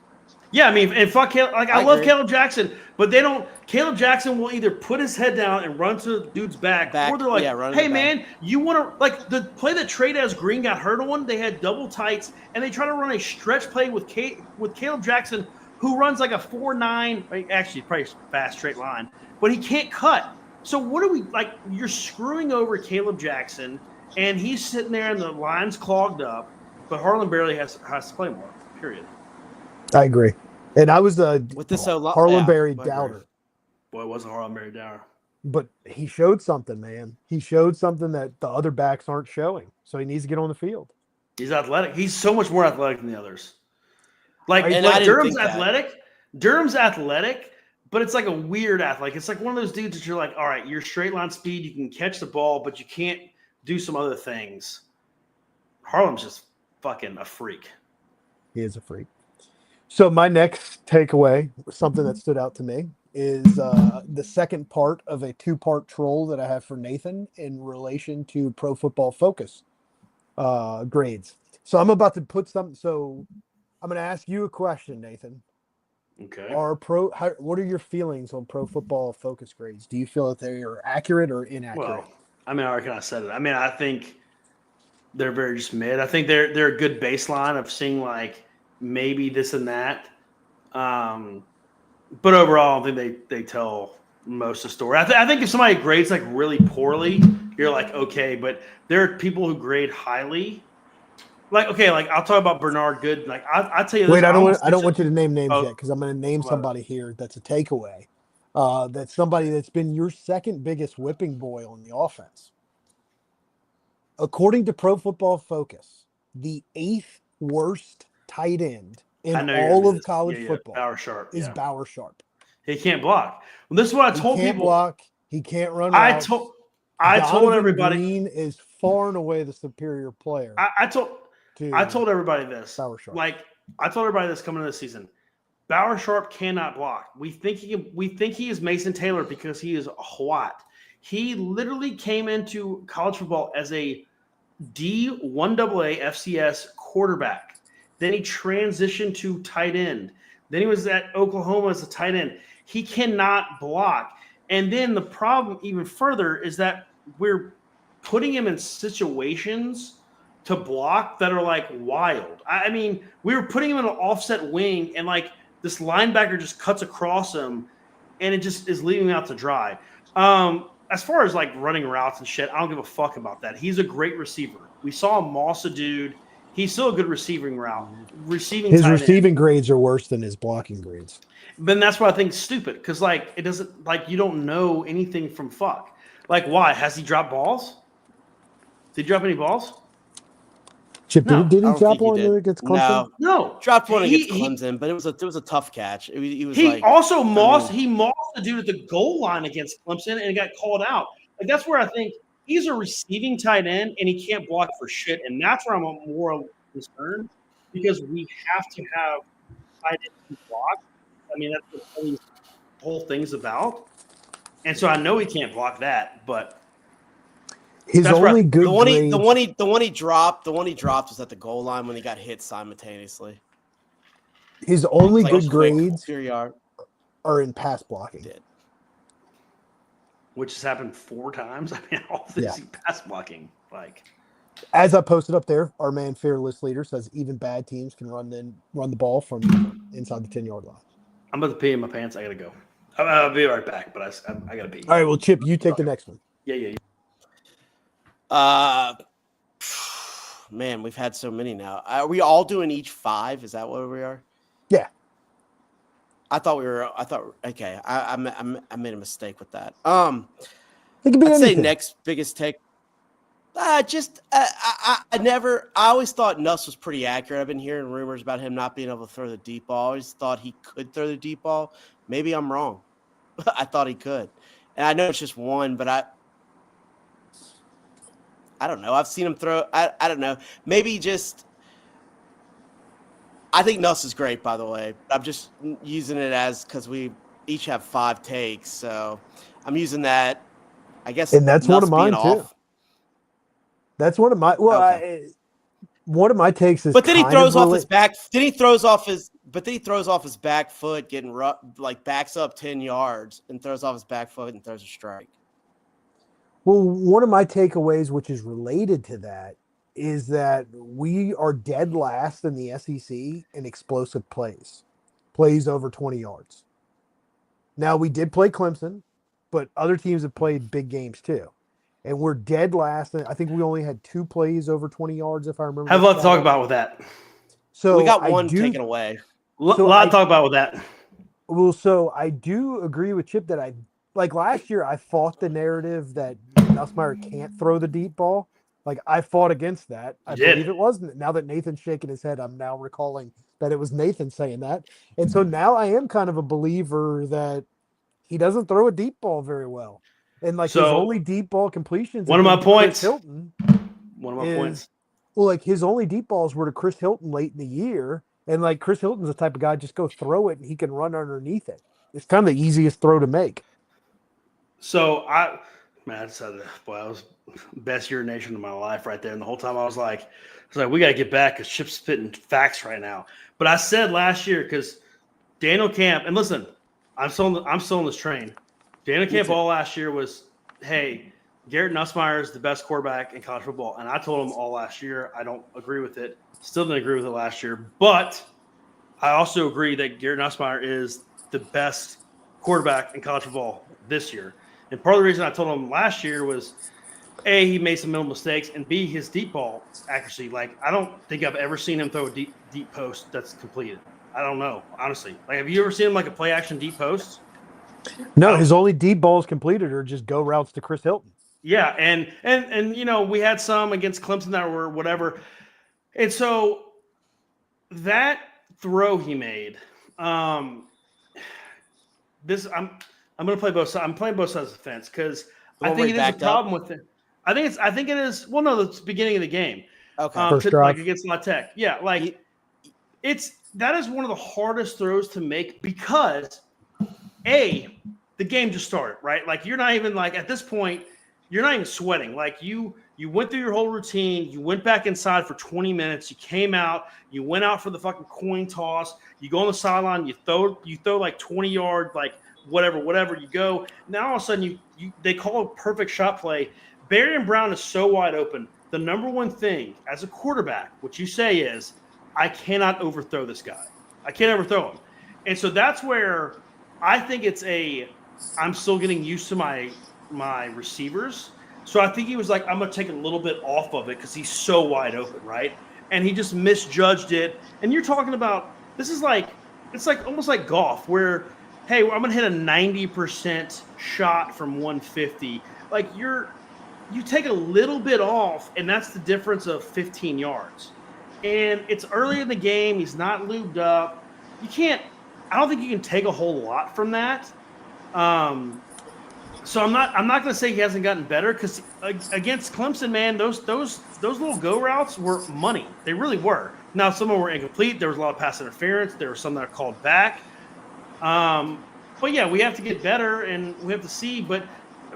Yeah, I mean, and fuck Caleb. Like, I love Caleb Jackson, but they don't – Caleb Jackson will either put his head down and run to the dude's back or they're like, hey, man, you want to – like the play that Trey'Dez Green got hurt on, they had double tights, and they try to run a stretch play with Caleb Jackson, who runs like a 4.9 – actually, probably fast straight line, but he can't cut. So what are we – like, you're screwing over Caleb Jackson, and he's sitting there and the line's clogged up, but Harlan Berry has to play more, period. I agree. And I was with this Harlan Berry doubter. Boy, it wasn't Harlan Berry doubter. But he showed something, man. He showed something that the other backs aren't showing. So he needs to get on the field. He's athletic. He's so much more athletic than the others. Like Durham's athletic. Durham's athletic, but it's like a weird athletic. It's like one of those dudes that you're like, all right, you're straight line speed. You can catch the ball, but you can't do some other things. Harlan's just fucking a freak. He is a freak. So my next takeaway, something that stood out to me, is the second part of a 2-part troll that I have for Nathan in relation to Pro Football Focus grades. So I'm about to put some. So I'm going to ask you a question, Nathan. Okay. What are your feelings on Pro Football Focus grades? Do you feel that they are accurate or inaccurate? Well, I mean, I already kind of said it. I mean, I think they're very just mid. I think they're a good baseline of seeing like maybe this and that. But overall, I don't think they tell most of the story. I think if somebody grades like really poorly, you're like, okay, but there are people who grade highly. Like, okay, like I'll talk about Bernard Good. Like I'll tell you this. Wait, I don't want you to name names yet because I'm going to name somebody here that's a takeaway. That's somebody that's been your second biggest whipping boy on the offense. According to Pro Football Focus, the 8th worst tight end in all of college football is Bauer Sharp. He can't block. Well, this is what I told people. He can't block. He can't run. I told everybody. Green is far and away the superior player. I told everybody this. Bauer Sharp. Like I told everybody this coming into the season. Bauer Sharp cannot block. We think he is Mason Taylor because he is what? He literally came into college football as a D1AA FCS quarterback. Then he transitioned to tight end. Then he was at Oklahoma as a tight end. He cannot block. And then the problem even further is that we're putting him in situations to block that are like wild. I mean, we were putting him in an offset wing and like this linebacker just cuts across him and it just is leaving him out to dry. As far as like running routes and shit, I don't give a fuck about that. He's a great receiver. We saw him moss a dude. He's still a good receiving route. His receiving grades are worse than his blocking grades. But that's what I think is stupid because like it doesn't like you don't know anything from fuck. Like why? Has he dropped balls? Did he drop any balls? Chip, did he drop one against Clemson? No. Dropped one against Clemson, but it was a tough catch. He also mossed the dude at the goal line against Clemson and got called out. Like that's where I think he's a receiving tight end and he can't block for shit. And that's where I'm more concerned because we have to have tight ends to block. I mean, that's what the whole thing's about. And so I know he can't block that, but His That's only right. good The one grades, he dropped was at the goal line when he got hit simultaneously. his only Like good quick, grades pure yard. are in pass blocking. Did. Which has happened 4 times. I mean, all this pass blocking. Like, As I posted up there, our man Fearless Leader says even bad teams can run the ball from inside the 10-yard line. I'm about to pee in my pants. I gotta go. I'll be right back, but I gotta pee. All right, well, Chip, you take the next one. Yeah. Man, we've had so many now. Are we all doing each 5? Is that what we are? Yeah. Okay. I made a mistake with that. It could be I'd say anything. next biggest take. I always thought Nuss was pretty accurate. I've been hearing rumors about him not being able to throw the deep ball. I always thought he could throw the deep ball. Maybe I'm wrong. I thought he could. And I know it's just one, but I don't know. I've seen him throw. I don't know. Maybe just. I think Nuss is great, by the way. I'm just using it as because we each have 5 takes, so I'm using that. I guess, and that's one of mine being too. off. That's one of my one of my takes is. But then he throws off his his back. Then he throws off his. But then he throws off his back foot, getting like backs up 10 yards and throws off his back foot and throws a strike. Well, one of my takeaways, which is related to that, is that we are dead last in the SEC in explosive plays over 20 yards. Now, we did play Clemson, but other teams have played big games too. And we're dead last. I think we only had 2 plays over 20 yards, if I remember. Have a lot to talk about with that. So we got one taken away. A lot to talk about with that. Well, so I do agree with Chip that like last year, I fought the narrative that Nussmeier can't throw the deep ball. Like I fought against that. I believe it wasn't. Now that Nathan's shaking his head, I'm now recalling that it was Nathan saying that. And so now I am kind of a believer that he doesn't throw a deep ball very well. And like his only deep ball completions. One of my points. Hilton. One of my points. Well, like his only deep balls were to Chris Hilton late in the year. And like Chris Hilton's the type of guy, just go throw it and he can run underneath it. It's kind of the easiest throw to make. So I said, boy, that was best urination of my life right there. And the whole time I was like, we got to get back because Chip's spitting facts right now. But I said last year, because Daniel Camp, and listen, I'm still on this train. Daniel Camp all last year was, hey, Garrett Nussmeier is the best quarterback in college football. And I told him all last year, I don't agree with it. Still didn't agree with it last year. But I also agree that Garrett Nussmeier is the best quarterback in college football this year. And part of the reason I told him last year was, A, he made some mental mistakes, and B, his deep ball accuracy. Like, I don't think I've ever seen him throw a deep post that's completed. I don't know, honestly. Like, have you ever seen him like a play action deep post? No, his only deep balls completed are just go routes to Chris Hilton. Yeah, and you know, we had some against Clemson that were whatever. And so that throw he made, I'm going to play both sides. I'm playing both sides of the fence because I think it is a problem with it. I think it is. Well, no, it's the beginning of the game. Okay. First drive. Like against La Tech. Yeah, like that is one of the hardest throws to make because the game just started, right? Like you're not even like at this point, you're not even sweating. Like you went through your whole routine. You went back inside for 20 minutes. You came out. You went out for the fucking coin toss. You go on the sideline. You throw like 20 yard like. Whatever you go. Now all of a sudden they call a perfect shot play. Barian Brown is so wide open. The number one thing as a quarterback, what you say is, I cannot overthrow this guy. I can't overthrow him. And so that's where I think I'm still getting used to my receivers. So I think he was like, I'm going to take a little bit off of it because he's so wide open, right? And he just misjudged it. And you're talking about, it's like almost like golf where, hey, I'm going to hit a 90% shot from 150. Like you take a little bit off, and that's the difference of 15 yards. And it's early in the game. He's not lubed up. I don't think you can take a whole lot from that. So I'm not going to say he hasn't gotten better because against Clemson, man, those little go routes were money. They really were. Now, some of them were incomplete. There was a lot of pass interference. There were some that are called back. But yeah, we have to get better and we have to see. But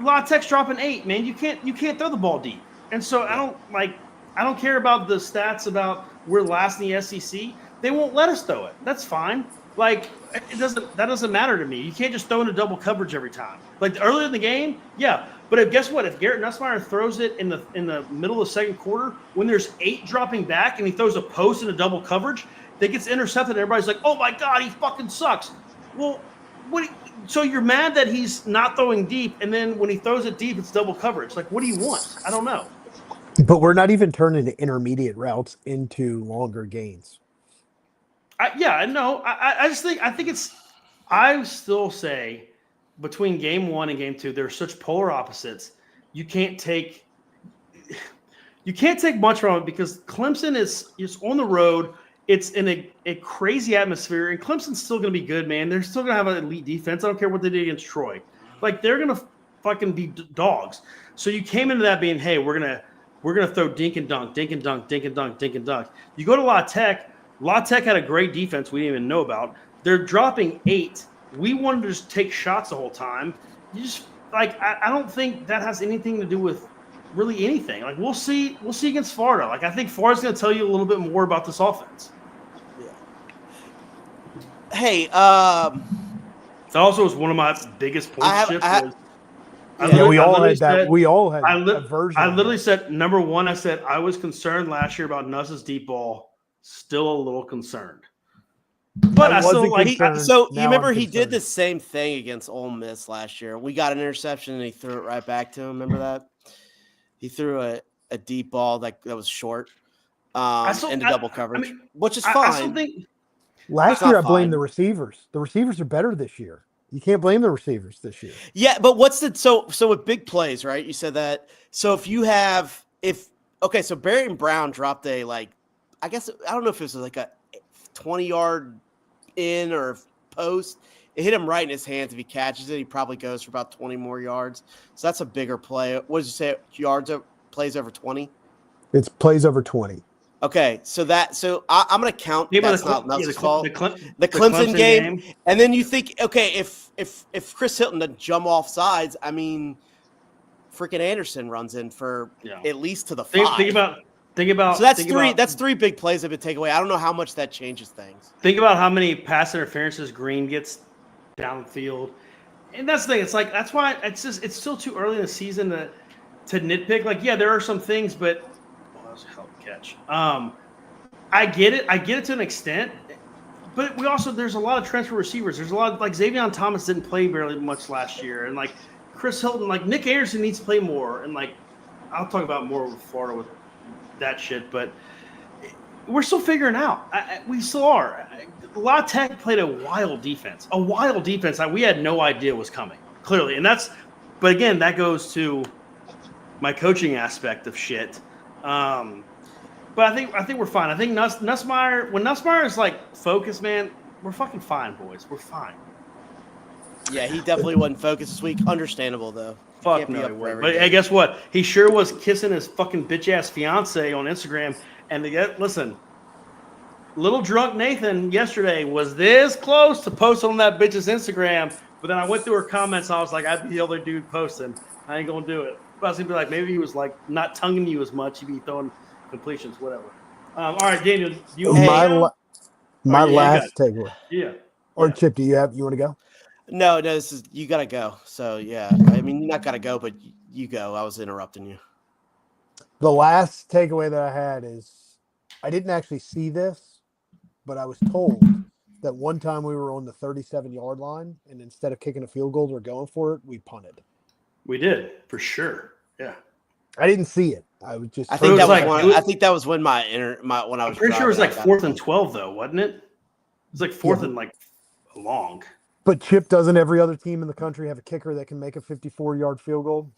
La Tech's dropping 8, man. You can't throw the ball deep. And so I don't care about the stats about we're last in the SEC. They won't let us throw it. That's fine. Like that doesn't matter to me. You can't just throw into double coverage every time. Like earlier in the game, yeah. But guess what? If Garrett Nussmeier throws it in the middle of the second quarter, when there's 8 dropping back and he throws a post into double coverage, that gets intercepted, and everybody's like, "Oh my God, he fucking sucks." Well, so you're mad that he's not throwing deep, and then when he throws it deep, it's double coverage. Like, what do you want? I don't know. But we're not even turning the intermediate routes into longer gains. I still say between game 1 and game 2, they're such polar opposites. You can't take much from it because Clemson is on the road. It's in a crazy atmosphere, and Clemson's still going to be good, man. They're still going to have an elite defense. I don't care what they did against Troy. Like, they're going to fucking be dogs. So you came into that being, hey, we're gonna throw dink and dunk, dink and dunk, dink and dunk, dink and dunk. You go to La Tech. La Tech had a great defense we didn't even know about. They're dropping 8. We wanted to just take shots the whole time. You just I don't think that has anything to do with really anything. Like we'll see against Florida. Like I think Florida's going to tell you a little bit more about this offense. Yeah. Hey, that also was one of my biggest points. We all had that. We all had a version. I literally said number 1. I said I was concerned last year about Nuss's deep ball. Still a little concerned. But I still like. So you remember he did the same thing against Ole Miss last year. We got an interception and he threw it right back to him. Remember that? He threw a deep ball that was short into double coverage, which is fine. I still think last year I blamed the receivers. The receivers are better this year. You can't blame the receivers this year. Yeah, but so with big plays, right? You said that. So so Barry and Brown dropped I guess I don't know if it was like a 20-yard in or post. It hit him right in his hands. If he catches it, he probably goes for about 20 more yards. So that's a bigger play. What did you say? Plays over 20? It's plays over 20. Okay, so I'm going to count. That's not Nuss's fault. The Clemson game. And then you think, okay, if Chris Hilton doesn't jump off sides, I mean, freaking Anderson runs in for at least to the 5. Think about. So that's 3 big plays that would take away. I don't know how much that changes things. Think about how many pass interferences Green gets down the field, and that's the thing. It's like that's why it's still too early in the season to nitpick. Like, yeah, there are some things, but that was a hell of a catch. I get it to an extent, but there's a lot of transfer receivers. There's a lot of Xavier Thomas didn't play barely much last year, and Chris Hilton, Nick Anderson needs to play more, and I'll talk about more with Florida with that shit, but we're still figuring out. We still are. La Tech played a wild defense. We had no idea was coming, clearly. But again, that goes to my coaching aspect of shit. But I think we're fine. I think Nussmeier, when Nussmeier is focused, man, we're fucking fine, boys. We're fine. Yeah, he definitely wasn't focused this week. Understandable, though. Fuck no, but hey, guess what? He sure was kissing his fucking bitch ass fiance on Instagram. And listen, little drunk Nathan yesterday was this close to posting on that bitch's Instagram, but then I went through her comments. And I was like, I'd be the other dude posting. I ain't gonna do it. But I was gonna be like, maybe he was not tonguing you as much. He'd be throwing completions, whatever. All right, Daniel, my last takeaway. Yeah. Or Chip, you want to go? No, you gotta go. So yeah, I mean, you not gotta go, but you go. I was interrupting you. The last takeaway that I had is I didn't actually see this, but I was told that one time we were on the 37-yard line, and instead of kicking a field goal or going for it, we punted. We did for sure. Yeah. I didn't see it. I was just. I think that was when when I was. I'm pretty sure it was 4th and 12 though, wasn't it? It was 4th and long. But Chip, doesn't every other team in the country have a kicker that can make a 54-yard field goal?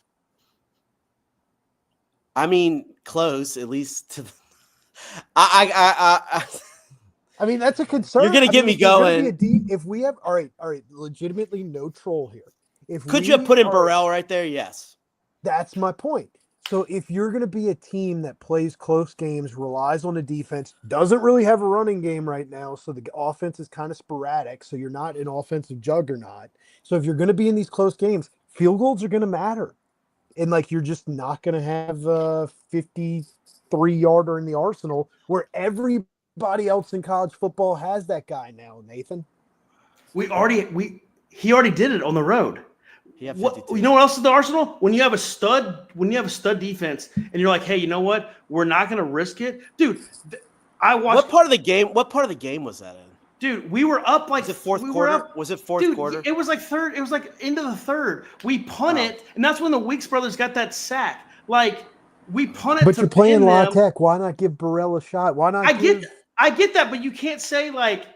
I mean, close at least to. I mean, that's a concern. You're gonna get me going. If we have all right, legitimately no troll here. Could you have put in Burrell right there? Yes. That's my point. So if you're going to be a team that plays close games, relies on the defense, doesn't really have a running game right now, so the offense is kind of sporadic, so you're not an offensive juggernaut. So if you're going to be in these close games, field goals are going to matter. And like you're just not going to have a 53-yarder in the arsenal where everybody else in college football has that guy now, Nathan. He already did it on the road. He had What, 52. you know what else is the arsenal? When you have a stud defense and you're like, hey, you know what? We're not going to risk it. Dude, I watched. What part of the game was that in? Dude, we were up like Was it fourth we were quarter? up- Was it fourth Dude, quarter? it was like third. It was like into the third. We punt it, and that's when the Weeks brothers got that sack. Like we punt it. But to you're playing pin La them. Tech. Why not give Burrell a shot? Why not? I get that, but you can't say like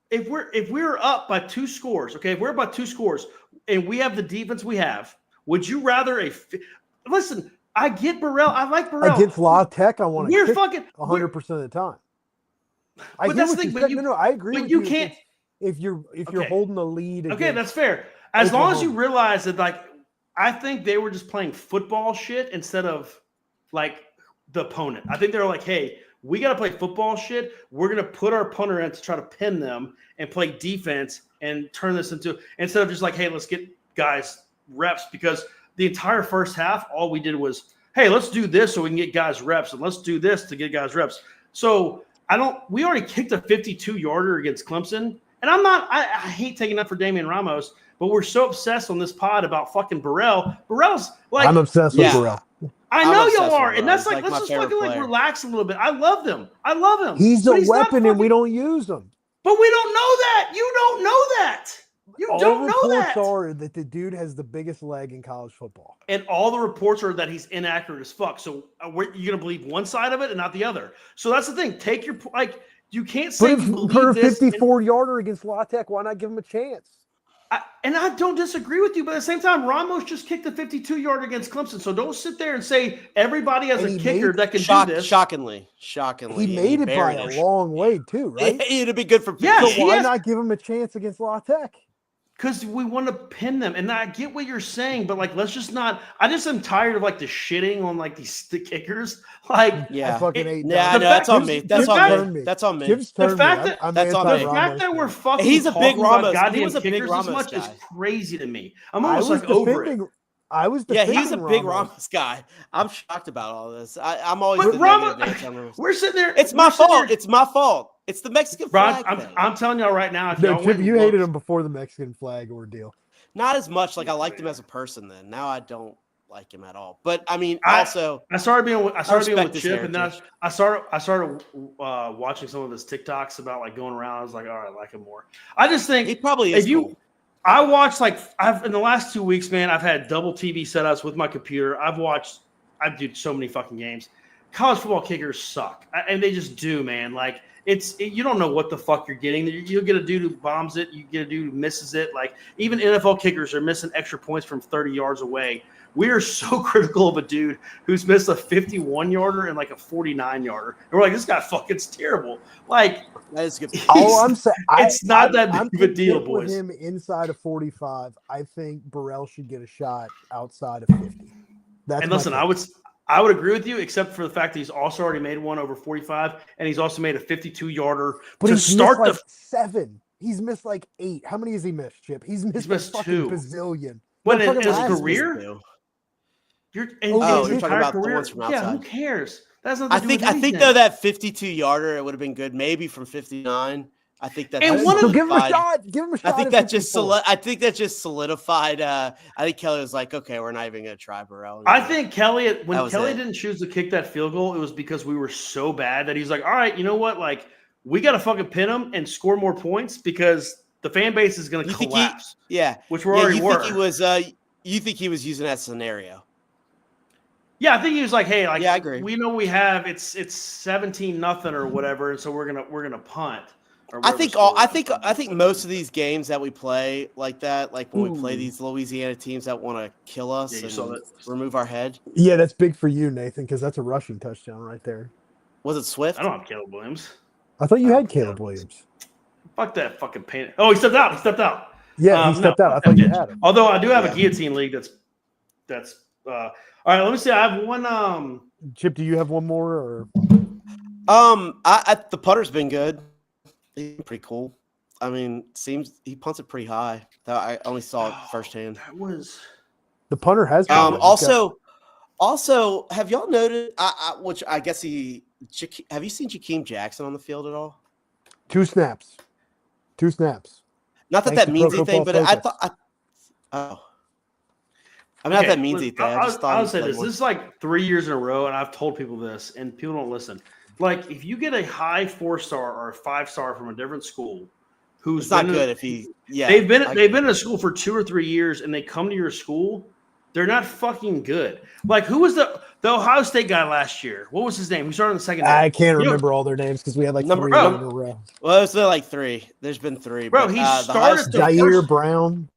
if we're up by 2 scores, okay? If we're up by 2 scores and we have the defense we have, would you rather listen? I get Burrell. I like Burrell. Against La Tech, I want to We're kick fucking 100% of the time. I But get that's what the you thing, said. but No, I agree but with you you. can't. If you're Okay. holding the lead. Okay, against that's fair. As long as you Oklahoma. realize that, like, I think they were just playing football shit instead of like the opponent. I think they were like, hey, we got to play football shit. We're going to put our punter in to try to pin them and play defense and turn this into instead of just like, hey, let's get guys reps because the entire first half, all we did was, hey, let's do this so we can get guys reps and let's do this to get guys reps. So we already kicked a 52-yarder against Clemson. And I hate taking up for Damian Ramos, but we're so obsessed on this pod about fucking Burrell. Burrell's like, I'm obsessed Yeah. with Burrell. I I'm know obsessed you with are. Burrell. And that's He's like, like let's my just favorite fucking like player. relax a little bit. I love him. He's But a he's not weapon, and we fucking- don't use him. But we don't know that. You don't know that. You All don't know reports that. are that the dude has the biggest leg in college football. And all the reports are that he's inaccurate as fuck. So you're going to believe one side of it and not the other. So that's the thing. Take your, like, you can't say But you believe for a this and- 54-yarder against La Tech, why not give him a chance? And I don't disagree with you, but at the same time, Ramos just kicked a 52-yard against Clemson. So don't sit there and say everybody has And a he kicker made- that can do this. Shockingly. He made it by buried a it. long way, too, right? It'd be good for Yeah, So he why has- not give him a chance against La Tech? Because we want to pin them. And I get what you're saying, but like, let's just not. I just am tired of like the shitting on like the kickers. Like, I Yeah. fucking hate Yeah, I The know. That's fact- on me. That's the on fact- me. That's on me. Jim's The turned fact me. that- I'm that's on me. the anti-Ramos fact that we're fan. fucking He's a big talking about Ramos- he goddamn was a big kickers Ramos this much is guy. crazy to me. I'm I almost was like over it. defending. I was Yeah, defending he's a big Ramos. Ramos guy. I'm shocked about all this. I'm always But the Ramos- negative Nancy on Ramos. We're sitting there. It's my we're sitting fault. there- It's my fault. It's the Mexican Ron, flag thing. I'm telling y'all right now. If No, y'all Chip, went and you hated looked- him before the Mexican flag ordeal. Not as much. Like I liked him as a person then. Now I don't like him at all. But I mean, I- also I started being with respect his Chip, and then heritage. I started watching some of his TikToks about like going around. I was like, all right, I like him more. I just think he probably is. if you, cool. I watched like in the last 2 weeks, man. I've had double TV setups with my computer. I do so many fucking games. College football kickers suck, and they just do, man. Like you don't know what the fuck you're getting. You'll get a dude who bombs it. You get a dude who misses it. Like even NFL kickers are missing extra points from 30 yards away. We are so critical of a dude who's missed a 51-yarder and like a 49-yarder. And we're like, this guy fucking's terrible. Like, That is good. All I'm saying, it's not that I'm big of a deal, content with boys. him inside of 45. I think Burrell should get a shot outside of 50. That's And my listen, take. I would agree with you, except for the fact that he's also already made one over 45, and he's also made a 52-yarder But to he's start missed the. like 7. He's missed like 8. How many has he missed, Chip? He's missed missed a fucking 2. bazillion. When in fucking his last career, you're Oh, his you're talking entire about the career. ones from Yeah, who outside. cares? That's nothing I to do think with I think anything. though that 52-yarder it would have been good maybe from 59. I think that And just one of So the- give him a solidified- shot. Give him a shot. I think at that just 54. solidified. I think Kelly was like, okay, we're not even going to try Burrell. I anymore. think Kelly, That when was Kelly it. didn't choose to kick that field goal, it was because we were so bad that he's like, all right, you know what? Like, we got to fucking pin him and score more points because the fan base is going to You think collapse, yeah, which we yeah. already You were. think he was? You think he was using that scenario? Yeah, I think he was like, hey, like, Yeah, I agree. we know we have it's 17-0 or whatever, and so we're gonna punt. Or I whatever think score I is. think most of these games that we play like that, like when we play Ooh. these Louisiana teams that want to kill us Yeah, you saw and that. remove our head. Yeah, that's big for you, Nathan, because that's a rushing touchdown right there. Was it Swift? I don't have Caleb Williams. I thought you Oh, had Caleb yeah. Williams. Fuck that fucking pain. Oh, he stepped out. He stepped out. Yeah, he No, stepped out. I fuck thought that you bitch. had him. Although I do have Yeah. a guillotine league. That's. All right. Let me see. I have one. Chip, do you have one more? Or The putter's been good. He's been pretty cool. I mean, seems he punts it pretty high. I only saw it firsthand. That was. The punter has been good. He's got- Also, have y'all noted? Which I guess have you seen Jakeem Jackson on the field at all? 2 snaps. 2 snaps. Not that Thanks that to means Pro anything, but Football I Focus. thought. I mean, not that means anything. I just thought I'll he'd say play this. more. This is like 3 years in a row, and I've told people this, and people don't listen. Like, if you get a high 4-star or a 5-star from a different school, who's It's not been good if he. Yeah, they've been in a school for 2 or 3 years, and they come to your school, they're not fucking good. Like, who was the Ohio State guy last year? What was his name? Who started in the second? I can't remember all their names because we had like Number- 3 bro. in a row. Well, it's been like 3. There's been 3. Bro, but, he the Ohio started State- the Jair first- Brown.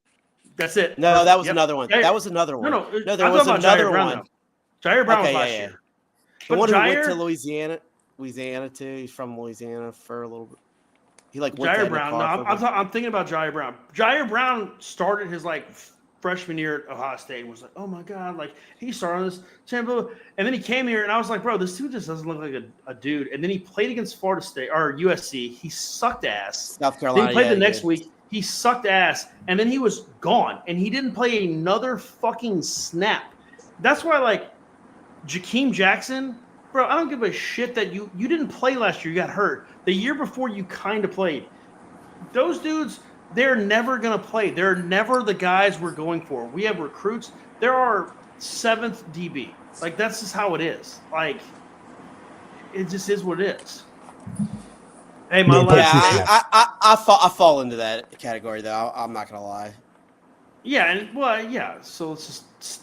That's it. No, that was Yep. another one. Jair- That was another one. No, there I'm was talking about another Jair Brown, one. though. Jair Brown was Okay, last yeah. year. The But one who went Jair- to Louisiana too. He's from Louisiana for a little bit. He like went Jair to Brown. No, I'm thinking about Jair Brown. Jair Brown started his like freshman year at Ohio State and was like, oh my god, like he started on this, and then he came here and I was like, bro, this dude just doesn't look like a dude. And then he played against Florida State or USC. He sucked ass. South Carolina. Then he played yeah, the next did. week. He sucked ass, and then he was gone, and he didn't play another fucking snap. That's why, like, Jakeem Jackson, bro, I don't give a shit that you didn't play last year. You got hurt. The year before, you kind of played. Those dudes, they're never going to play. They're never the guys we're going for. We have recruits. There are 7th DB. Like, that's just how it is. Like, it just is what it is. Hey, my Yeah, last Yeah, I fall into that category though. I'm not gonna lie. Yeah, and well, yeah. So let's just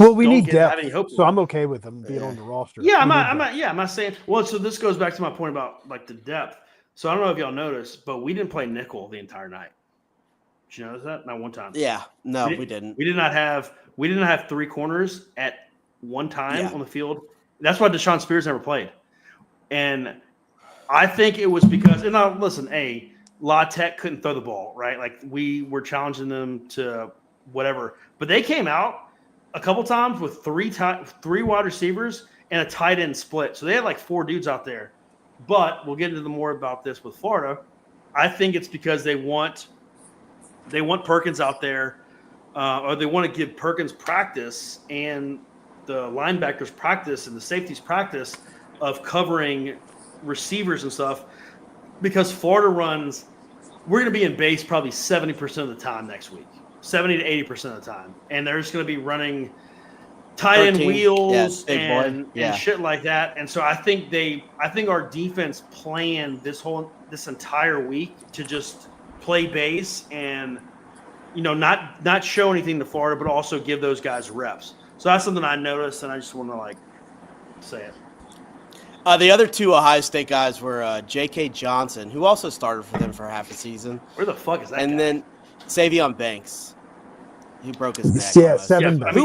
Well, we don't need have any depth, hope. so I'm okay with them being Yeah. on the roster. Yeah, We I'm need not. I'm depth. not. Yeah, I'm not saying. Well, so this goes back to my point about like the depth. So I don't know if y'all noticed, but we didn't play nickel the entire night. Did you notice that? Not one time. Yeah, no, We we didn't. We did not have. We did not have 3 corners at one time Yeah. on the field. That's why Deshaun Spears never played. And I think it was because. And now listen, La Tech couldn't throw the ball, right? Like we were challenging them to whatever, but they came out a couple times with 3 wide receivers and a tight end split. So they had like 4 dudes out there. But we'll get into more about this with Florida. I think it's because they want Perkins out there, or they want to give Perkins practice and the linebackers practice and the safeties practice of covering receivers and stuff. Because Florida runs, we're going to be in base probably 70% of the time next week, 70 to 80% of the time, and they're just going to be running tight end 13, wheels big boy, and shit like that. And so I think our defense planned this entire week to just play base and not show anything to Florida, but also give those guys reps. So that's something I noticed, and I just want to say it. The other 2 Ohio State guys were J.K. Johnson, who also started for them for half a season, Where the fuck is that? and guy? then Savion Banks, who broke his neck. Yeah, almost. 7 Yeah, back. I mean-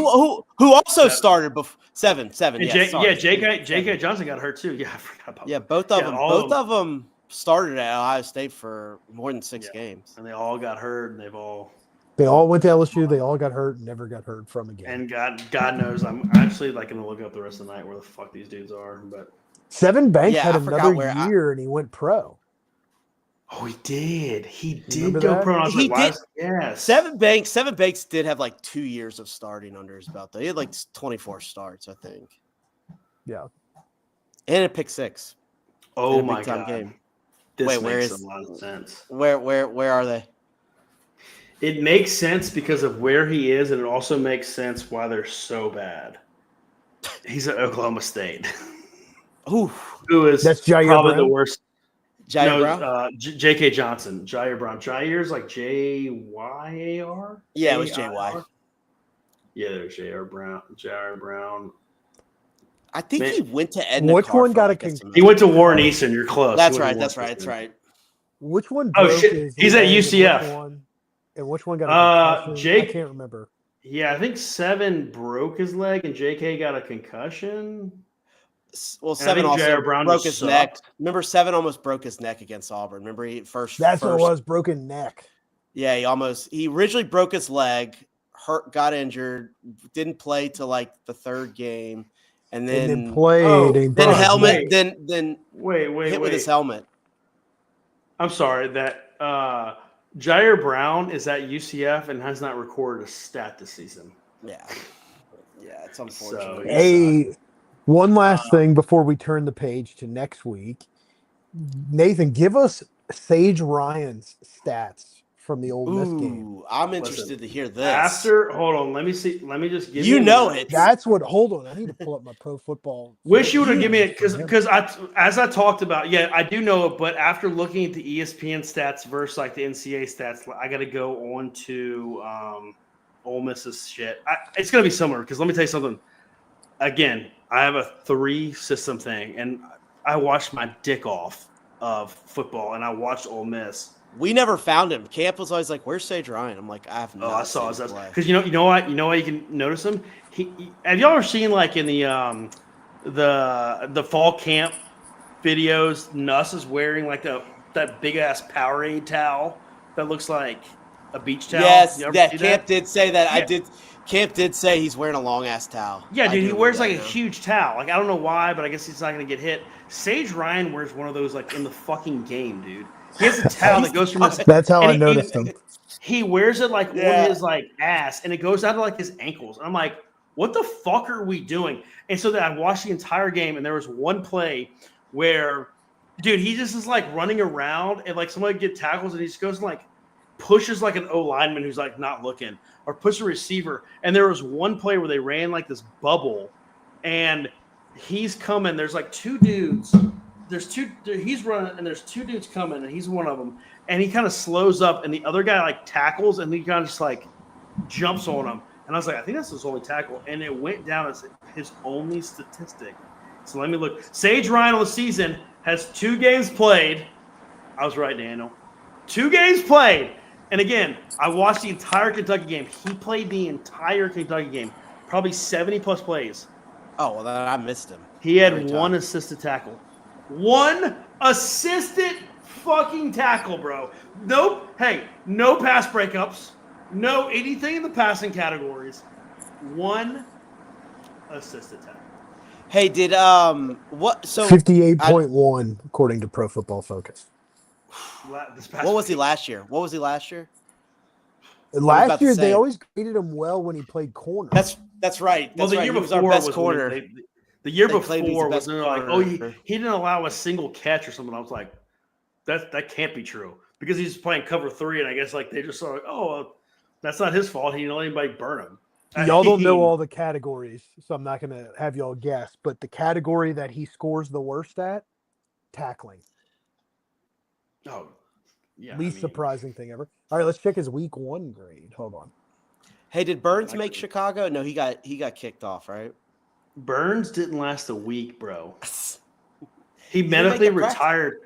Who also Seven. started before 7. And Yeah, sorry. J.K. Johnson got hurt too. Yeah, I forgot about Yeah, that. both of Yeah, them. all Both of of them started at Ohio State for more than 6 Yeah. games. And they all got hurt, and They all went to LSU. They all got hurt and never got hurt from again. and God knows, I'm actually going to look up the rest of the night where the fuck these dudes are. But 7 Banks Yeah, had I forgot another where year and he went pro. oh, he did. He did remember go that? pro. And I was He like, why did. is- Yes. Seven Banks did have like 2 years of starting under his belt. Though. He had like 24 starts, I think, Yeah. and a pick 6. Oh in a my big-time god. game. This Wait, where makes is- a lot of sense. Where are they? It makes sense because of where he is, and it also makes sense why they're so bad. He's at Oklahoma State, Ooh, who is That's Jair probably the Brown? worst. Jair Brown. J.K. Johnson, Jair Brown. Jair's like J-Y-A-R? Yeah, it was J-I-R? JY. Yeah, there's Jair Brown. I think Man. he went to Edna. Which one got a He went to Warren Easton. You're close. That's He went right. to That's Warren right. That's Easton. right. Which one Oh, broke shit. his He's at leg and UCF. which one got a concussion? Jake- I can't remember. Yeah, I think 7 broke his leg and J.K. got a concussion. Well, And I 7 think also Jair Brown broke just his sucked. neck. Remember, 7 almost broke his neck against Auburn. Remember, he first. That's what it first- was, broken neck. Yeah, he originally broke his leg, got injured, didn't play till like the 3rd game, and And then then played. oh, and then broke his helmet, neck. then Wait. hit with his helmet. I'm sorry that Jair Brown is at UCF and has not recorded a stat this season. Yeah, it's unfortunate. One last thing before we turn the page to next week. Nathan, give us Sage Ryan's stats from the Ole Miss game. Ooh, I'm interested to hear this. Hold on, let me see. Let me just give you know it. it. That's what. Hold on, I need to pull up my Pro Football. Wish you would have given me it because as I talked about, I do know it, but after looking at the ESPN stats versus like the NCAA stats, I got to go on to Ole Miss's shit. It's gonna be similar because let me tell you something. Again, I have a 3-system thing, and I watched my dick off of football, and I watched Ole Miss. We never found him. Camp was always like, "Where's Sage Ryan?" I'm like, "I have no." I saw his because you know why you can notice him. Have y'all ever seen like in the fall camp videos? Nuss is wearing like that big ass Powerade towel that looks like a beach towel. Yes, Camp did say that. Yeah. Camp did say he's wearing a long ass towel. Yeah, dude, he wears like a huge towel. Like I don't know why, but I guess he's not gonna get hit. Sage Ryan wears one of those like in the fucking game, dude. He has a towel that goes from his. That's how I noticed him. He wears it like on his like ass, and it goes down to like his ankles. And I'm like, what the fuck are we doing? And so that I watched the entire game, and there was one play where, dude, he just is like running around, and like somebody get tackles, and he just goes and like pushes like an O lineman who's like not looking, or push a receiver. And there was one play where they ran like this bubble, and he's coming. There's like 2 dudes. He's running, and there's 2 dudes coming, and he's one of them. And he kind of slows up, and the other guy like tackles, and he kind of just like jumps on him. And I was like, I think that's his only tackle, and it went down as his only statistic. So let me look. Sage Ryan on the season has 2 games played. I was right, Daniel. 2 games played, and again, I watched the entire Kentucky game. He played the entire Kentucky game, probably 70 plus plays. Oh well, then I missed him. He had 1 assisted tackle. 1 assisted fucking tackle, bro. Nope. Hey, no pass breakups. No anything in the passing categories. 1 assisted tackle. Hey, did what? So 58.1 according to Pro Football Focus. What was he last year? Last year they always graded him well when he played corner. That's right. Well, the year before was our best corner. The year before was like, oh, he didn't allow a single catch or something. I was like, that can't be true because he's playing cover 3, and I guess like they just saw, that's not his fault. He didn't let anybody burn him. Y'all don't know all the categories, so I'm not going to have y'all guess. But the category that he scores the worst at, tackling. Oh, yeah. Least surprising thing ever. All right, let's check his week 1 grade. Hold on. Hey, did Burns make Chicago? No, he got kicked off, right? Burns didn't last a week, bro. He medically retired.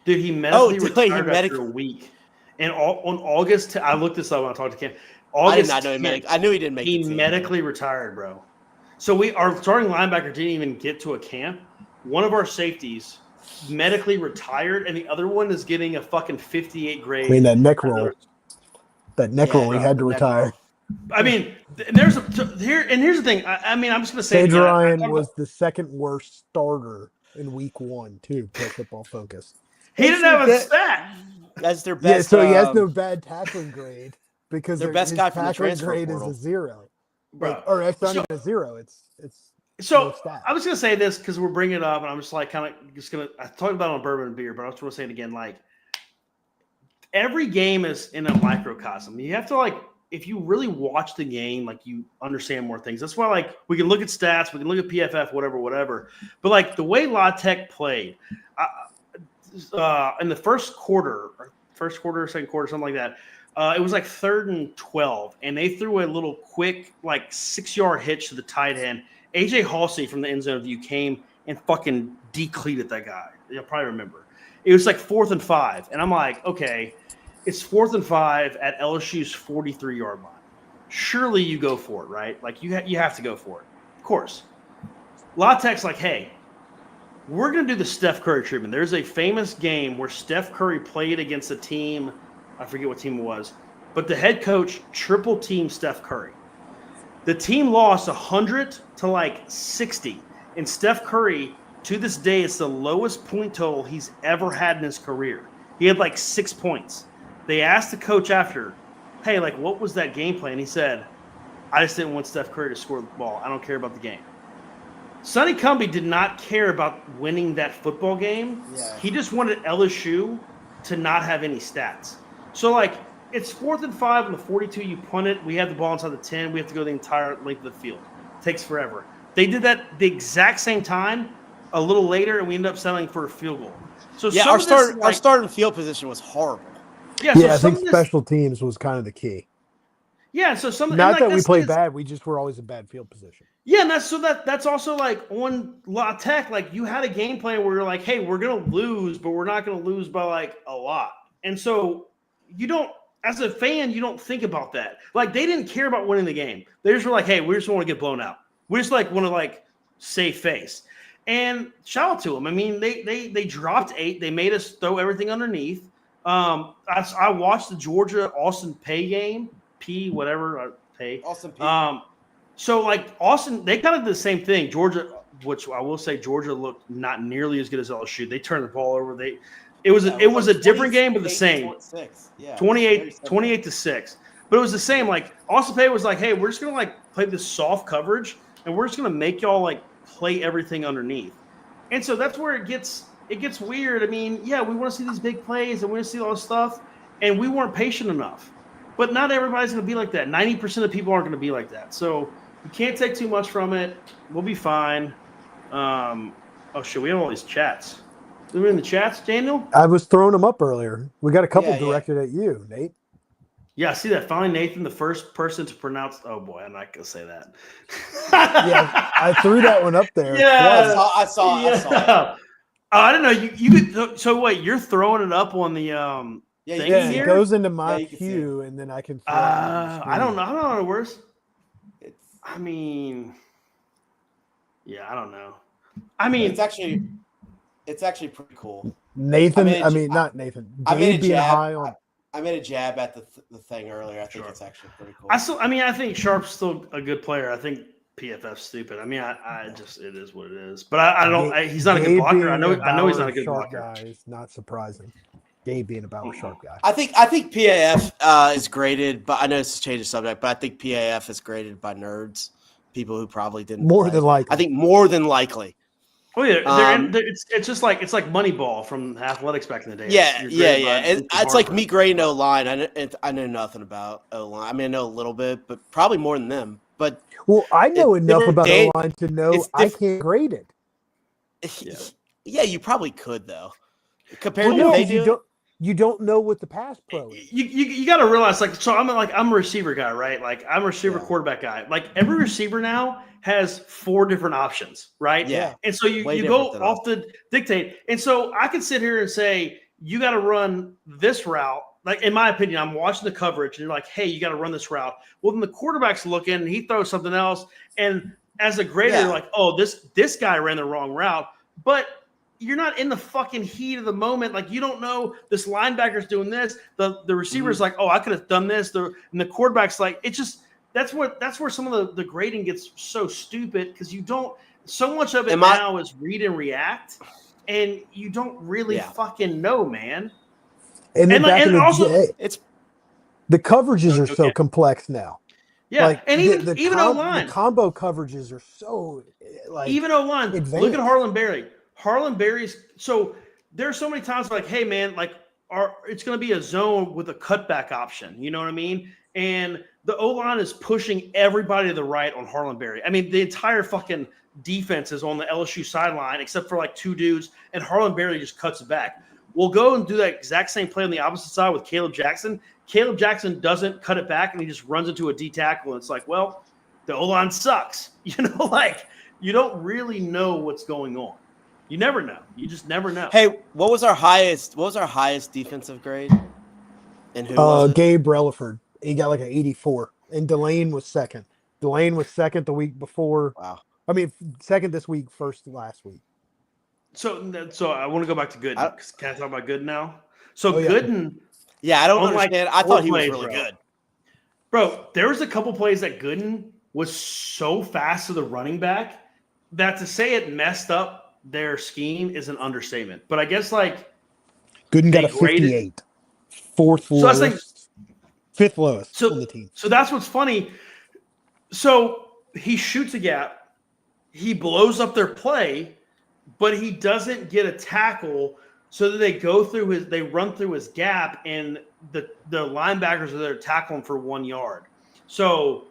Dude, he medically retired after a week. And on August, I looked this up when I talked to Cam. I did not know I knew he didn't make it. He medically retired, bro. So our starting linebacker didn't even get to a camp. One of our safeties medically retired, and the other one is getting a fucking 58 grade. I mean, that neck roll. He had to retire. I mean, here's the thing. I mean, I'm just gonna say Sage Ryan was the second worst starter in week 1 too. Pro Football Focus. He didn't have a stat. That's their best. Yeah, so he has no bad tackling grade because their best guy from the transfer grade portal is a 0. Bro. Or it's not even a 0. It's so no stat. I was gonna say this because we're bringing it up, and I'm just like I talked about it on Bourbon and Beer, but I just want to say it again. Like every game is in a microcosm. You have to like. If you really watch the game, like you understand more things. That's why, like, we can look at stats, we can look at PFF, whatever. But like the way La Tech played in the first quarter, second quarter, something like that, it was like 3rd and 12, and they threw a little quick, like 6-yard hitch to the tight end. AJ Halsey from the end zone view came and fucking decleated that guy. You'll probably remember. It was like 4th and 5, and I'm like, okay. It's 4th and 5 at LSU's 43-yard line. Surely you go for it, right? Like you have to go for it, of course. La Tech's like, hey, we're gonna do the Steph Curry treatment. There's a famous game where Steph Curry played against a team, I forget what team it was, but the head coach triple teamed Steph Curry. The team lost 100 to like 60, and Steph Curry to this day is the lowest point total he's ever had in his career. He had like 6 points. They asked the coach after, hey, like, what was that game plan? He said, I just didn't want Steph Curry to score the ball. I don't care about the game. Sonny Cumbie did not care about winning that football game. Yeah. He just wanted LSU to not have any stats. So, like, it's 4th and 5 on the 42. You punt it. We have the ball inside the 10. We have to go the entire length of the field. It takes forever. They did that the exact same time a little later, and we ended up settling for a field goal. So Yeah, some our of this, our starting field position was horrible. Yeah, so Yeah, I some think of this, special teams was kind of the key. Yeah, so some Not and, that like, we this played is- bad, we just were always in bad field position. Yeah, and that's also like on La Tech, like you had a game plan where you're like, hey, we're gonna lose, but we're not gonna lose by like a lot. And so you don't, as a fan, you don't think about that. Like they didn't care about winning the game. They just were like, hey, we just want to get blown out. We just like want to like save face. And shout out to them. I mean, they dropped 8. They made us throw everything underneath. I watched the Georgia Austin Pay game, Pay. Austin P. So like Austin, they kind of did the same thing. Georgia, which I will say, Georgia looked not nearly as good as LSU. They turned the ball over. It was a different game, but the same. 28 to 6. But it was the same. Like Austin Pay was like, hey, we're just gonna like play this soft coverage, and we're just gonna make y'all like play everything underneath. And so that's where it gets weird. I mean, yeah, we want to see these big plays and we want to see all this stuff, and we weren't patient enough. But not everybody's going to be like that. 90% of people aren't going to be like that. So you can't take too much from it. We'll be fine. Oh, shit, we have all these chats. Are we in the chats, Daniel? I was throwing them up earlier. We got a couple Yeah. directed at you, Nate. Yeah, I see that. Finally, Nathan, the first person to pronounce. Oh, boy, I'm not going to say that. Yeah, I threw that one up there. Yeah. I saw it. Oh, I don't know. You could. So wait, you're throwing it up on the Yeah, thing Yeah, here? it goes into my you can see queue, and then I can. Throw it on the I don't screen. know. I don't know how it works. It's, I mean, yeah, I don't know. I mean, it's actually pretty cool. Nathan, I made a- not Nathan. I made a Gabe being jab. high on. I made a jab at the thing earlier. I think Sure. it's actually pretty cool. I think Sharp's still a good player. I think PFF's stupid. I mean, I just it is what it is. But I don't. He's not a good Gabe blocker. being I know he's not a Bauer good Sharp blocker. guy is not surprising. Gabe being a Bauer Sharp guy. I think PAF is graded, but I know this is change of subject, but I think PAF is graded by nerds, people who probably didn't. More play. than likely. I think more than likely. Oh yeah, Um, it's just like Moneyball from athletics back in the day. Yeah. You're graded by And Luke it's like Harper. me grading O line. I know nothing about O line. I mean, I know a little bit, but probably more than them. But Well, I know It's enough different about game. the line to know It's I diff- can't grade it. Yeah. yeah, you probably could though. Compared Well, to no, they 'cause you do. don't. You don't know what the pass pro is. You got to realize, like, so I'm a receiver guy, right? Like, I'm a receiver Yeah. quarterback guy. Like, every receiver now has 4 different options, right? Yeah. And so you Way go different than off the dictate. And so I could sit here and say, you got to run this route. Like, in my opinion, I'm watching the coverage and you're like, hey, you got to run this route. Well, then the quarterback's looking and he throws something else. And as a grader, Yeah. you're like, oh, this guy ran the wrong route. But you're not in the fucking heat of the moment. Like, you don't know this linebacker's doing this. The receiver's like, oh, I could have done this. And the quarterback's like, it's just that's where some of the grading gets so stupid because you don't so much of it now is read and react, and you don't really fucking know, man. And then And, back in the also- day, It's the coverages are so Okay. complex now. Yeah, Like, and even O-line. the combo coverages are so like Even O-line. Look advanced. at Harlan Berry. Harlan Berry's so there's so many times like, hey man, like it's gonna be a zone with a cutback option. You know what I mean? And the O-line is pushing everybody to the right on Harlan Berry. I mean, the entire fucking defense is on the LSU sideline, except for like 2 dudes, and Harlan Berry just cuts it back. We'll go and do that exact same play on the opposite side with Caleb Jackson. Caleb Jackson doesn't cut it back, and he just runs into a D tackle. And it's like, well, the O-line sucks. You know, like you don't really know what's going on. You never know. You just never know. hey, what was our highest defensive grade? And who was it? Gabe Relaford. He got like an 84, and Delane was second. Delane was second the week before. Wow. I mean, second this week, first last week. So I want to go back to Gooden. Can I talk about Gooden now? So Oh, yeah. Gooden, Yeah, I don't Unlike understand. I thought he was plays, really bro. good. bro, there was a couple plays that Gooden was so fast to the running back that to say it messed up their scheme is an understatement. But I guess like Gooden got a They graded- 58, fourth So that's lowest, fifth lowest So- on the team. So that's what's funny. So he shoots a gap, he blows up their play, but he doesn't get a tackle. So that they run through his gap, and the linebackers are there tackling for 1 yard. So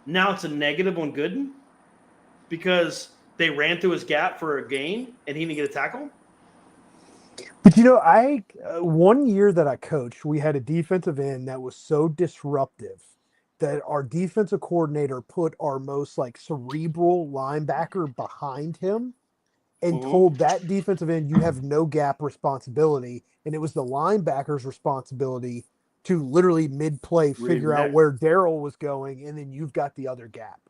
now it's a negative on Gooden because they ran through his gap for a gain and he didn't get a tackle. But you know, I 1 year that I coached, we had a defensive end that was so disruptive that our defensive coordinator put our most like cerebral linebacker behind him and told that defensive end, you have no gap responsibility. And it was the linebacker's responsibility to literally mid-play figure out where Daryl was going, and then you've got the other gap.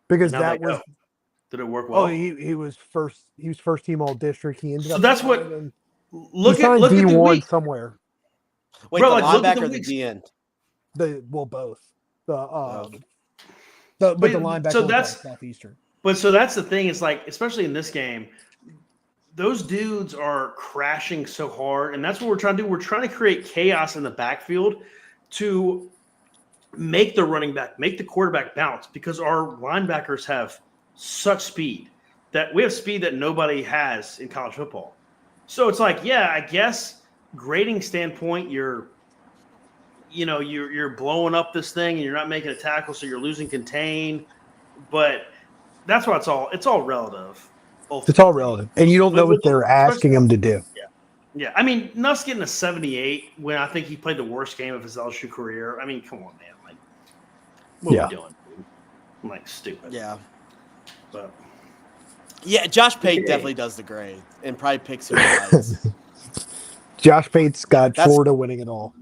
Because that was did it work well? Oh, he was first team all district. He ended up that's what look at D1 somewhere. Wait, bro, the linebacker or the D end? Both. But the linebacker so that's Southeastern. But so that's the thing is like, especially in this game, those dudes are crashing so hard, and that's what we're trying to do. We're trying to create chaos in the backfield to make the quarterback bounce because our linebackers have such speed that we have speed that nobody has in college football. So it's like, yeah, I guess grading standpoint, you're blowing up this thing and you're not making a tackle, so you're losing contain, but that's why it's all relative. It's all relative. And you don't know what they're asking him to do. Yeah. Yeah. I mean, Nuss getting a 78 when I think he played the worst game of his LSU career. I mean, come on, man. Like, what are we doing, dude? I'm like, stupid. Yeah. But yeah, Josh Pate definitely does the grade and probably picks who he likes. Josh Pate's got Florida winning it all.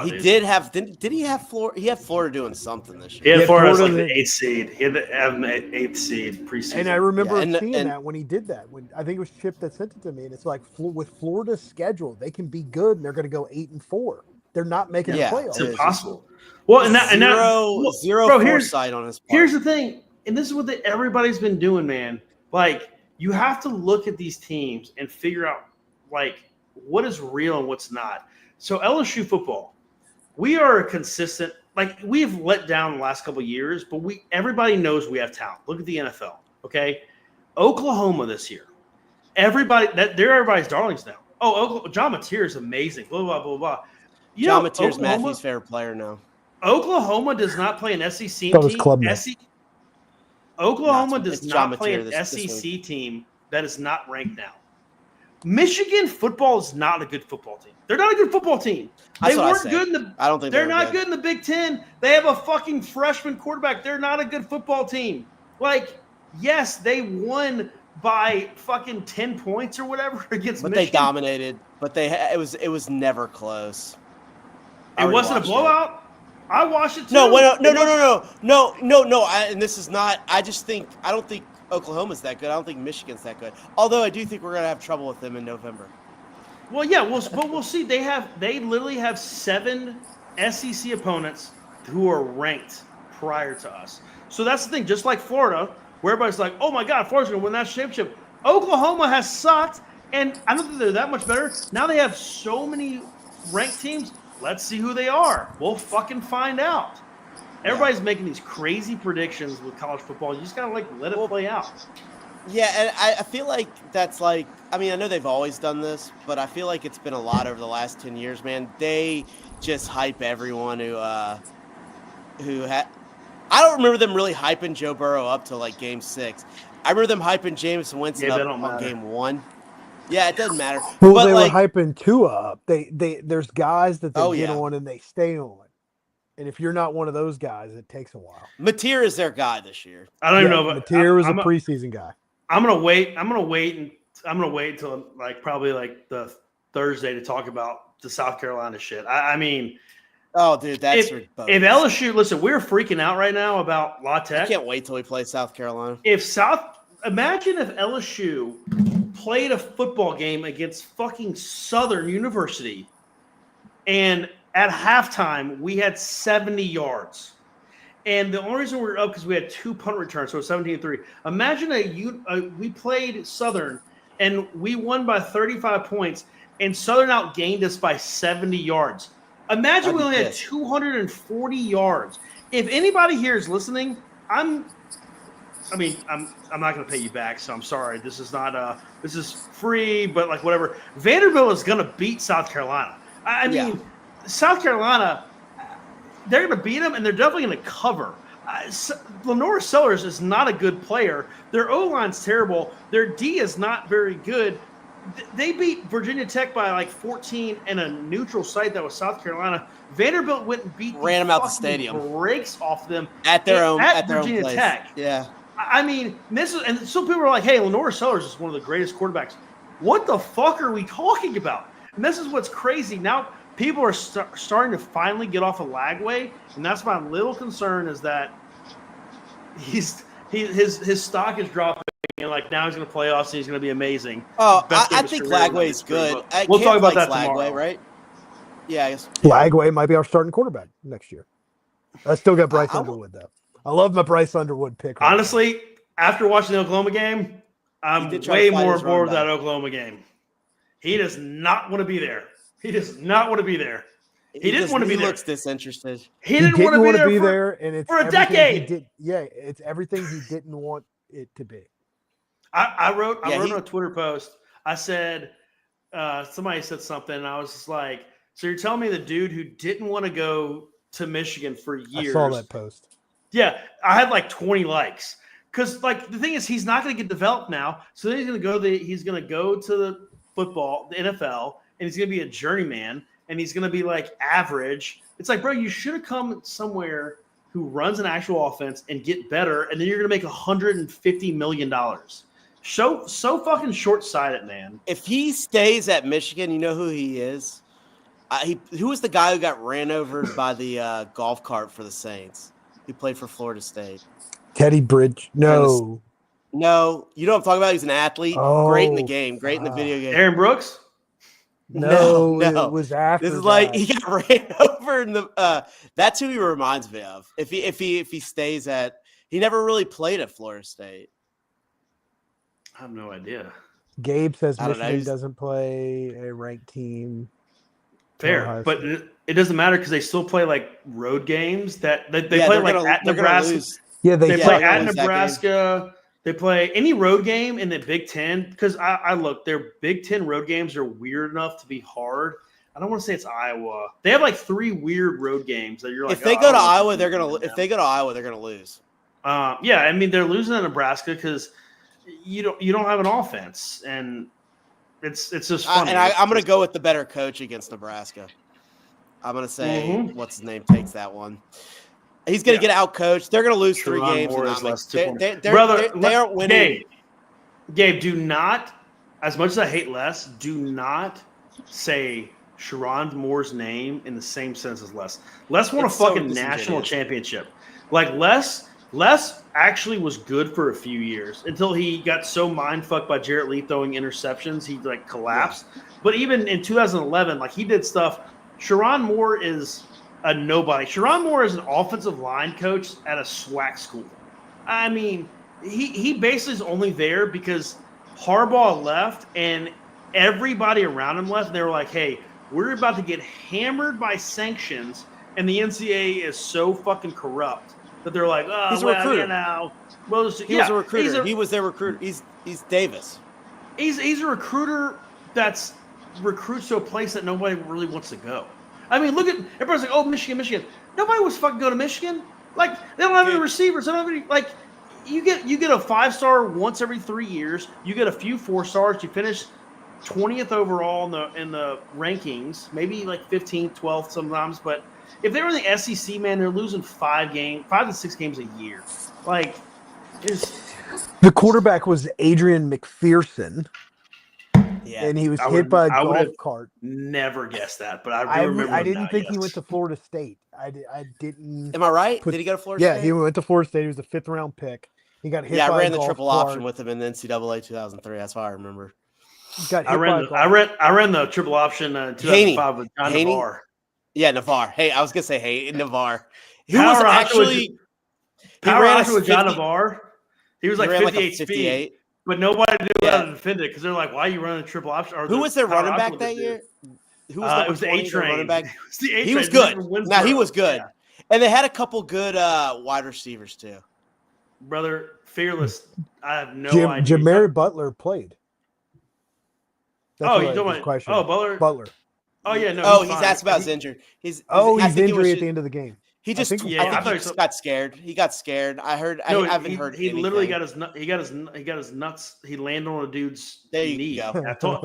He did have. Did he have Florida? He had Florida doing something this year. He had Florida as like the 8th seed. He had an 8th seed preseason. And I remember seeing that when he did that. When I think it was Chip that sent it to me, and it's like with Florida's schedule, they can be good, and they're going to go 8-4. They're not making the playoffs. It's impossible. Well, zero foresight on his part. Here's the thing, and this is what everybody's been doing, man. Like, you have to look at these teams and figure out like what is real and what's not. So LSU football. We are a consistent, like we've let down the last couple of years, but everybody knows we have talent. Look at the NFL, okay? Oklahoma this year, they're everybody's darlings now. Oh, John Mateer is amazing. Blah blah blah blah. John Mateer's Matthew's favorite player now. Oklahoma does not play an SEC team. Oklahoma does not play an SEC team that is not ranked now. Michigan football is not a good football team. They're not a good football team. They weren't good in the. I don't think they're not good in the Big Ten. They have a fucking freshman quarterback. They're not a good football team. Like, yes, they won by fucking 10 points or whatever against Michigan. But they dominated. But it was never close. It wasn't a blowout. I watched it too. No. And this is not. I don't think Oklahoma's that good. I don't think Michigan's that good. Although I do think we're gonna have trouble with them in November. Well, yeah, but we'll see. They literally have 7 SEC opponents who are ranked prior to us. So that's the thing. Just like Florida, where everybody's like, "Oh my God, Florida's gonna win that championship." Oklahoma has sucked, and I don't think they're that much better. Now they have so many ranked teams. Let's see who they are. We'll fucking find out. Everybody's making these crazy predictions with college football. You just gotta let it play out. Yeah, and I feel like that's like, I mean, I know they've always done this, but I feel like it's been a lot over the last 10 years, man. They just hype everyone who had. I don't remember them really hyping Joe Burrow up to like Game 6. I remember them hyping Jameis Winston up on Game 1. Yeah, it doesn't matter. Well, but they were hyping Tua up. There's guys that they get on and they stay on. And if you're not one of those guys, it takes a while. Mateer is their guy this year. I don't even know, but Mateer was a preseason guy. I'm gonna wait until probably the Thursday to talk about the South Carolina shit. I mean, oh, dude, that's if LSU. Listen, we're freaking out right now about La Tech. I can't wait till we play South Carolina. Imagine if LSU played a football game against fucking Southern University, and at halftime we had 70 yards. And the only reason we were up because we had 2 punt returns, so 17-3. Imagine we played Southern and we won by 35 points, and Southern outgained us by 70 yards. Imagine we only had 240 yards, if anybody here is listening, I'm not going to pay you back, so I'm sorry. This is not this is free, but like whatever. Vanderbilt is going to beat South Carolina. I mean, South Carolina, they're going to beat them, and they're definitely going to cover. Lenore Sellers is not a good player. Their O-line's terrible. Their D is not very good. They beat Virginia Tech by like 14 in a neutral site that was South Carolina. Vanderbilt went and ran them out the stadium, breaks off them at their own Virginia place. Tech. Yeah. I mean, and some people are like, "Hey, Lenore Sellers is one of the greatest quarterbacks." What the fuck are we talking about? And this is what's crazy. Now people are starting to finally get off of Lagway, and that's my little concern is that his stock is dropping, and like now he's going to playoffs and he's going to be amazing. Oh, I think Lagway's good. We'll talk about that Lagway, tomorrow, right? Yeah, I guess. Lagway might be our starting quarterback next year. I still got Bryce Underwood though. I love my Bryce Underwood pick. Right honestly, after watching the Oklahoma game, I'm way more bored with that Oklahoma game. He does not want to be there. He does not want to be there. He didn't want to be there. He looks disinterested. He didn't want to be there, and it's for a decade. It's everything he didn't want it to be. I wrote on a Twitter post. I said, somebody said something, and I was just like, so you're telling me the dude who didn't want to go to Michigan for years. I saw that post. Yeah, I had like 20 likes because like the thing is he's not going to get developed now. So then he's going to go to the football, the NFL, and he's going to be a journeyman, and he's going to be like average. It's like, bro, you should have come somewhere who runs an actual offense and get better, and then you're going to make $150 million. So fucking short-sighted, man. If he stays at Michigan, you know who he is? Who was the guy who got ran over by the golf cart for the Saints? He played for Florida State. Teddy Bridge. No, you know what I'm talking about? He's an athlete. Great in the game. Great in the video game. Aaron Brooks? No. It was after. This is like he got ran over in the. That's who he reminds me of. If he stays at, he never really played at Florida State. I have no idea. Gabe says Michigan doesn't play a ranked team. Fair, but it doesn't matter because they still play like road games that they play like at Nebraska. Yeah, they play at Nebraska. They play any road game in the Big Ten because I look, their Big Ten road games are weird enough to be hard. I don't want to say it's Iowa. They have like 3 weird road games that you're like. If they go to Iowa, they're gonna. If they go to Iowa, they're gonna lose. Yeah, I mean they're losing to Nebraska because you don't have an offense and. It's just funny. And I'm going to go with the better coach against Nebraska. I'm going to say, what's his name, takes that one. He's going to get out coached. They're going to lose 3 games. They aren't winning. Gabe, do not, as much as I hate Les, do not say Sherrod Moore's name in the same sense as Les. Les won a fucking national championship. Like Les actually was good for a few years until he got so mind-fucked by Jarrett Lee throwing interceptions, he like collapsed. Yeah. But even in 2011, like he did stuff. Sherrod Moore is a nobody. Sherrod Moore is an offensive line coach at a SWAC school. I mean, he basically is only there because Harbaugh left and everybody around him left. And they were like, hey, we're about to get hammered by sanctions, and the NCAA is so fucking corrupt. That they're like, oh, he's a recruiter now. Well, he was a recruiter. He was their recruiter. He's Davis. He's a recruiter that's recruits to a place that nobody really wants to go. I mean, look at everybody's like, oh, Michigan. Nobody wants to fucking go to Michigan. Like they don't have any receivers. They don't have any like. You get a 5-star once every 3 years. You get a few 4-stars. You finish 20th overall in the rankings, maybe like 15th, 12th sometimes, but. If they were in the SEC, man, they're losing 5 to 6 games a year. Like, the quarterback was Adrian McPherson. Yeah, and he was hit by a golf cart. Never guessed that, but I remember. I didn't think he went to Florida State. I didn't. Am I right? Did he go to Florida State? Yeah, he went to Florida State. He was a 5th-round pick. He got hit. Yeah, by I ran a the triple cart. option with him in the NCAA 2003. That's how I remember. I ran the triple option in 2005 with John Navarre. Yeah, Navarre. Hey, I was gonna say Navarre. He was actually with John Navarre. He was like 58 speed, but nobody knew how to defend it because they're like, "Why are you running a triple option?" Or who was their running back that year? Who was it was the A-Train. Running back? He was good. Now he was good. And they had a couple good wide receivers too. Brother, fearless. I have no idea. Jameer Butler played. That's Oh, what you his talking about? question. Oh, Butler. Butler. Oh yeah, no. Oh, he's fine. asked about his injury. He's Oh, I he's think it was injury at just- the end of the game. He just, think- Yeah, I I think thought he he just saw- got scared. He got scared. I No, I haven't heard. He literally anything. he got his nuts. He landed on a dude's There you knee. go.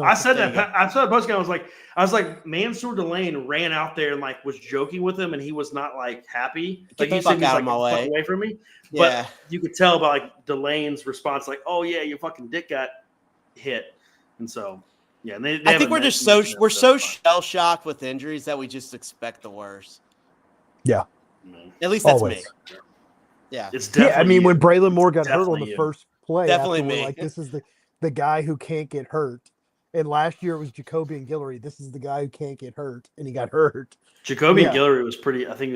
I said There that. you I said that post game. I was like, Mansour Delane ran out there and like was joking with him, and he was not like happy. Get Like the he fuck said, he's out like, of my "Get the fuck way." away from me. Yeah. But you could tell by like Delane's response, like, "Oh yeah, your fucking dick got hit," and so yeah. And they I think haven't we're just mentioned that we're so stuff. shell shocked with injuries that we just expect the worst. Yeah. Man, At least that's Always. me. Yeah. it's Yeah, definitely. I mean, you. when Braylon Moore got hurt on definitely the you. first play, Definitely after we're me. like, this is the guy who can't get hurt. And last year it was Jacoby and Guillory. This is the guy who can't get hurt, and he got hurt. Jacoby Yeah. Guillory was pretty. I think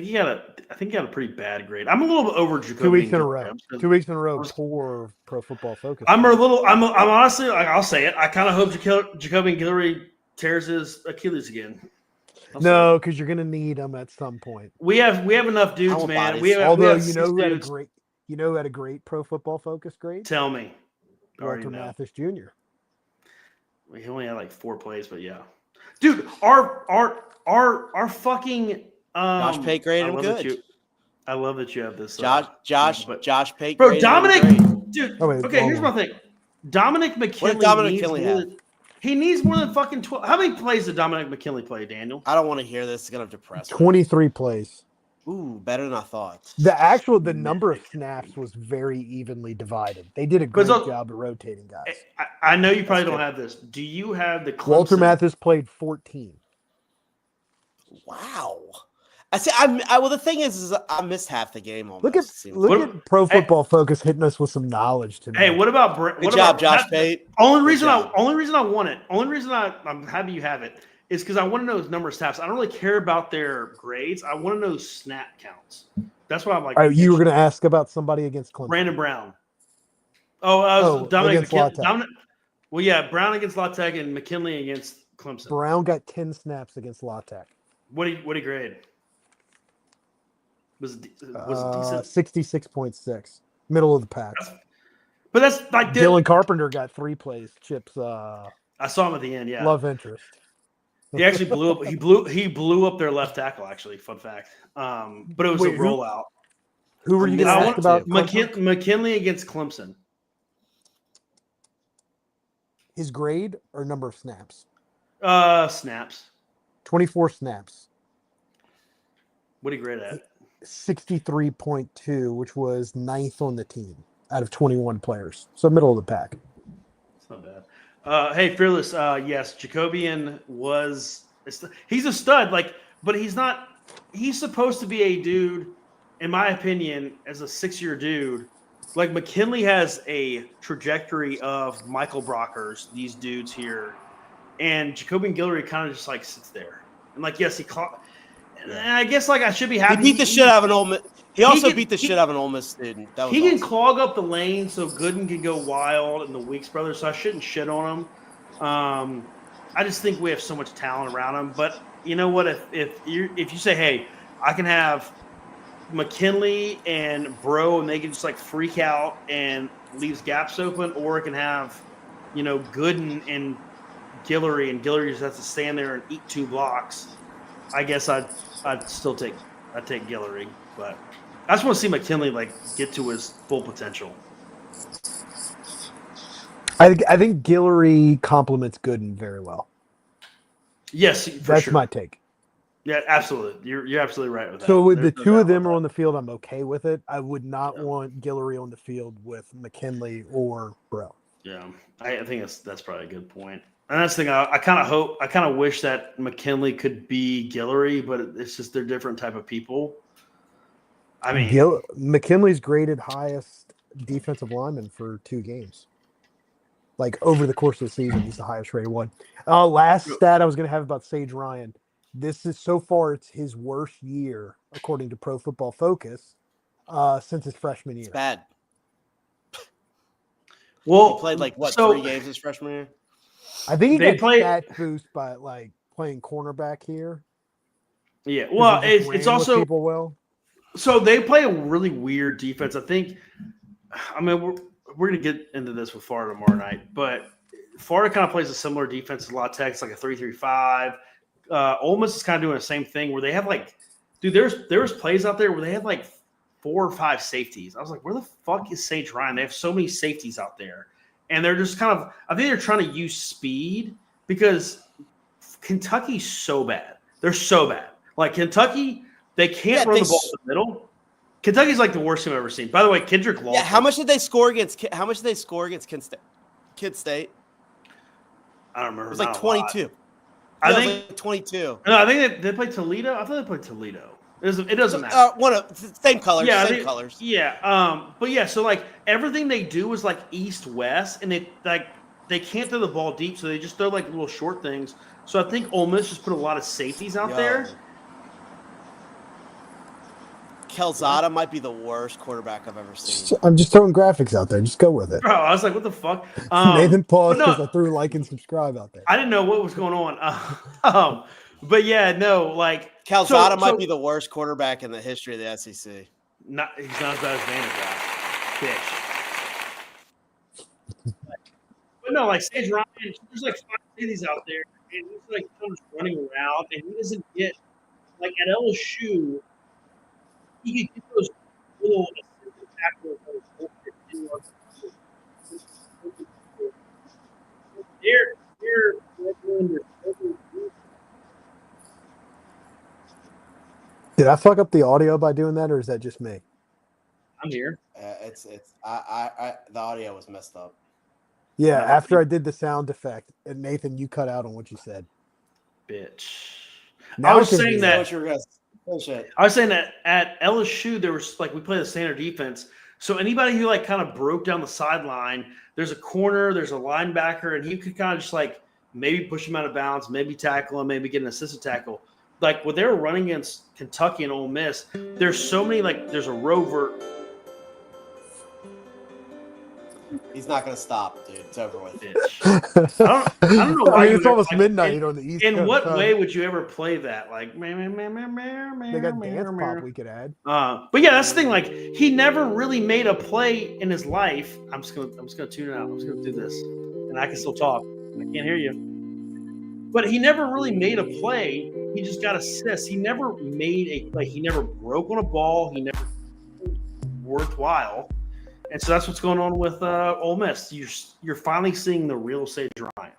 he had a pretty bad grade. I'm a little bit over Jacoby. 2 weeks in a Guillory. row. 2 weeks in a row. was- Poor Pro Football Focus. I'm honestly, like, I'll say it. I kind of hope Jacoby and Guillory tears his Achilles again. I'll say No, it. because you're gonna need him at some point. we have enough dudes, want man. bodies. We have, Although six you know who had a dudes. great, Pro Football Focus grade. Tell me, I already Walter know. Mathis Jr. He only had like 4 plays, but yeah, dude, our fucking Josh Pate graded I him love that good. I love that you have this. Josh Pate. Bro, graded him Dominic, great. dude. Oh, wait, okay, hold here's on. my thing. Dominic McKinley. did Dominic needs McKinley more have? than- He needs more than fucking 12. How many plays did Dominic McKinley play, Daniel? I don't want to hear this. It's gonna depress me. 23 plays. Ooh, better than I thought. The number of snaps was very evenly divided. They did a great so- job of rotating guys. I know you probably That's don't good. have this. Do you have the Clemson? Walter Mathis played 14. Wow. I see. Well, the thing is I missed half the game almost. Look at it seems look like. at Pro Hey. Football Focus hitting us with some knowledge today. Hey, what about Good job, Josh Pate. Only Good reason job. I want it. Only reason I'm happy you have it is because I want to know his number of snaps. I don't really care about their grades. I want to know snap counts. That's why I'm like. Oh, you were going to ask about somebody against Clemson. Brandon Brown. Oh, Dominic against McKinley. La Tech. Dominic, well, yeah, Brown against La Tech and McKinley against Clemson. Brown got 10 snaps against La Tech. What do you grade? Was it decent? 66.6. Middle of the pack. But that's like Dylan Carpenter got 3 plays. Chip's I saw him at the end. Yeah, love interest. he actually blew up. He blew up their left tackle. Actually, fun fact. But it was Wait, a who- rollout. Who were you going to I ask want about? to. Clemson? McKinley against Clemson. His grade or number of snaps? Snaps. 24 snaps. What do you grade at? 63.2, which was 9th on the team out of 21 players. So middle of the pack. It's not bad. Hey, fearless. Yes, Jacobian he's a stud. Like, but he's not. He's supposed to be a dude, in my opinion, as a 6-year dude. Like McKinley has a trajectory of Michael Brockers, these dudes here, and Jacobian Guillory kind of just like sits there. And like, yes, he caught. And I guess like I should be He happy. beat the shit out of an Ole Miss. He also can- beat the he- shit out of an Ole Miss student. That was He can awesome. clog up the lane so Gooden can go wild and the Weeks brothers, so I shouldn't shit on him. I just think we have so much talent around him. But you know what? If you say, hey, I can have McKinley and Bro and they can just like freak out and leaves gaps open, or it can have, Gooden and Guillory just has to stand there and eat 2 blocks. I guess I'd still take Guillory, but I just want to see McKinley like get to his full potential. I think Guillory complements Gooden very well. Yes, for That's sure. my take. Yeah, absolutely. You're absolutely right with that. So with the There's no two of doubt them about are on the field, I'm okay with it. I would not Yeah. want Guillory on the field with McKinley or Bro. that. Yeah, I think that's probably a good point. And that's the thing. I kind of wish that McKinley could be Guillory, but it's just they're different type of people. I mean, McKinley's graded highest defensive lineman for 2 games. Like over the course of the season, he's the highest rated one. Last stat I was going to have about Sage Ryan. This is so far it's his worst year according to Pro Football Focus since his freshman year. It's bad. well, He played like what, so- 3 games his freshman year? I think he They got play- stat boost by like playing cornerback here. Yeah, 'Cause well, they just it's ran with also people well. so they play a really weird defense. I think. I mean, we're gonna get into this with Florida tomorrow night, but Florida kind of plays a similar defense as La Tech. It's like a 3-3-5. Ole Miss is kind of doing the same thing where they have like, dude, there was plays out there where they had like 4 or 5 safeties. I was like, where the fuck is Sage Ryan? They have so many safeties out there, and they're just kind of. I think they're trying to use speed because Kentucky's so bad. They're so bad. Like Kentucky, they can't run the ball in the middle. Kentucky's like the worst team I've ever seen. By the way, Kendrick Lawson. Yeah, how much did they score against Kid State? I don't remember. It was like 22. I Yeah, it think was like 22. No, I think they played Toledo. I thought they played Toledo. It doesn't matter. One of same colors. Yeah, same colors. Yeah. But yeah, so like everything they do is like east west, and they can't throw the ball deep, so they just throw like little short things. So I think Ole Miss just put a lot of safeties out there. Calzada might be the worst quarterback I've ever seen. I'm just throwing graphics out there. Just go with it. Bro, I was like, what the fuck? Nathan paused but because no, I threw like and subscribe out there. I didn't know what was going on. But yeah, no, like Calzada might be the worst quarterback in the history of the SEC. he's not as bad as Vanderbilt, bitch. But no, like Sage Ryan, there's like 5 cities out there, and he's like comes running around, and he doesn't get like at LSU. He could get those little assistant tackles that was Did I fuck up the audio by doing that, or is that just me? I'm here. The audio was messed up. Yeah, No, after I did the sound effect, and Nathan, you cut out on what you said. Bitch. Now I was can saying hear that. you. I was saying that at LSU there was like we play the standard defense. So anybody who like kind of broke down the sideline, there's a corner, there's a linebacker, and he could kind of just like maybe push him out of bounds, maybe tackle him, maybe get an assisted tackle. Like when they were running against Kentucky and Ole Miss, there's so many like there's a rover. He's not going to stop, dude. It's over with. Bitch. I don't know why. I mean, it's you almost like, midnight on the East Coast. In what way would you ever play that? Like, they got dance pop we could add. But yeah, that's the thing. Like, he never really made a play in his life. I'm just gonna tune it out. I'm just gonna do this, and I can still talk. I can't hear you. But he never really made a play. He just got assists. He never made a play. He never broke on a ball. He never worthwhile. And so that's what's going on with Ole Miss. You're finally seeing the real Sage Ryan.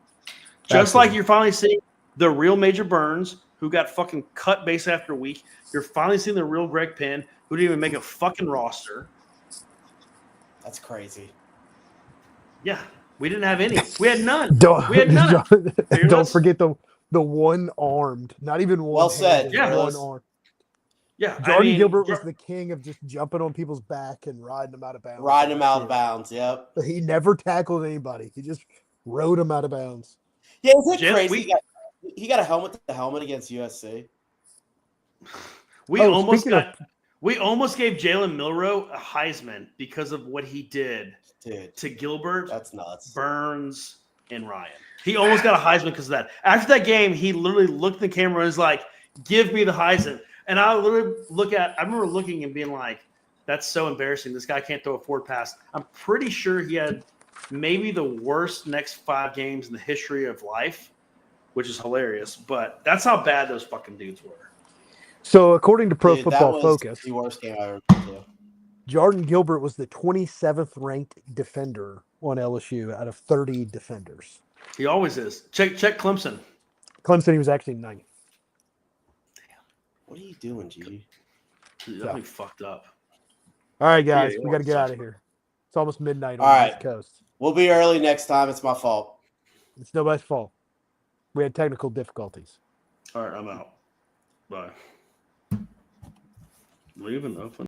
Just like you're finally seeing the real Major Burns, who got fucking cut base after week. You're finally seeing the real Greg Penn, who didn't even make a fucking roster. That's crazy. Yeah, we didn't have any. We had none. Don't, We had none. don't forget the one-armed, not even one. Well said. Yeah. One arm. Yeah, Jordan Gilbert was the king of just jumping on people's back and riding them out of bounds. Riding him out of bounds, yep. He never tackled anybody. He just rode them out of bounds. Yeah, isn't it Jim, crazy? He got a helmet to helmet against USC. We almost gave Jalen Milroe a Heisman because of what he did to Gilbert. That's nuts. Burns and Ryan. He almost got a Heisman because of that. After that game, he literally looked at the camera and was like, "Give me the Heisman." And I literally I remember looking and being like, that's so embarrassing. This guy can't throw a forward pass. I'm pretty sure he had maybe the worst next 5 games in the history of life, which is hilarious. But that's how bad those fucking dudes were. So according to Pro Football Focus, the worst game I ever been to. Jordan Gilbert was the 27th ranked defender on LSU out of 30 defenders. He always is. Check Clemson. Clemson, he was actually 9th. What are you doing, Gigi? He's definitely fucked up. All right, guys, Yeah, we got to get out of here. It's almost midnight on All the right. East Coast. We'll be early next time. It's my fault. It's nobody's fault. We had technical difficulties. All right, I'm out. Bye. Leaving open.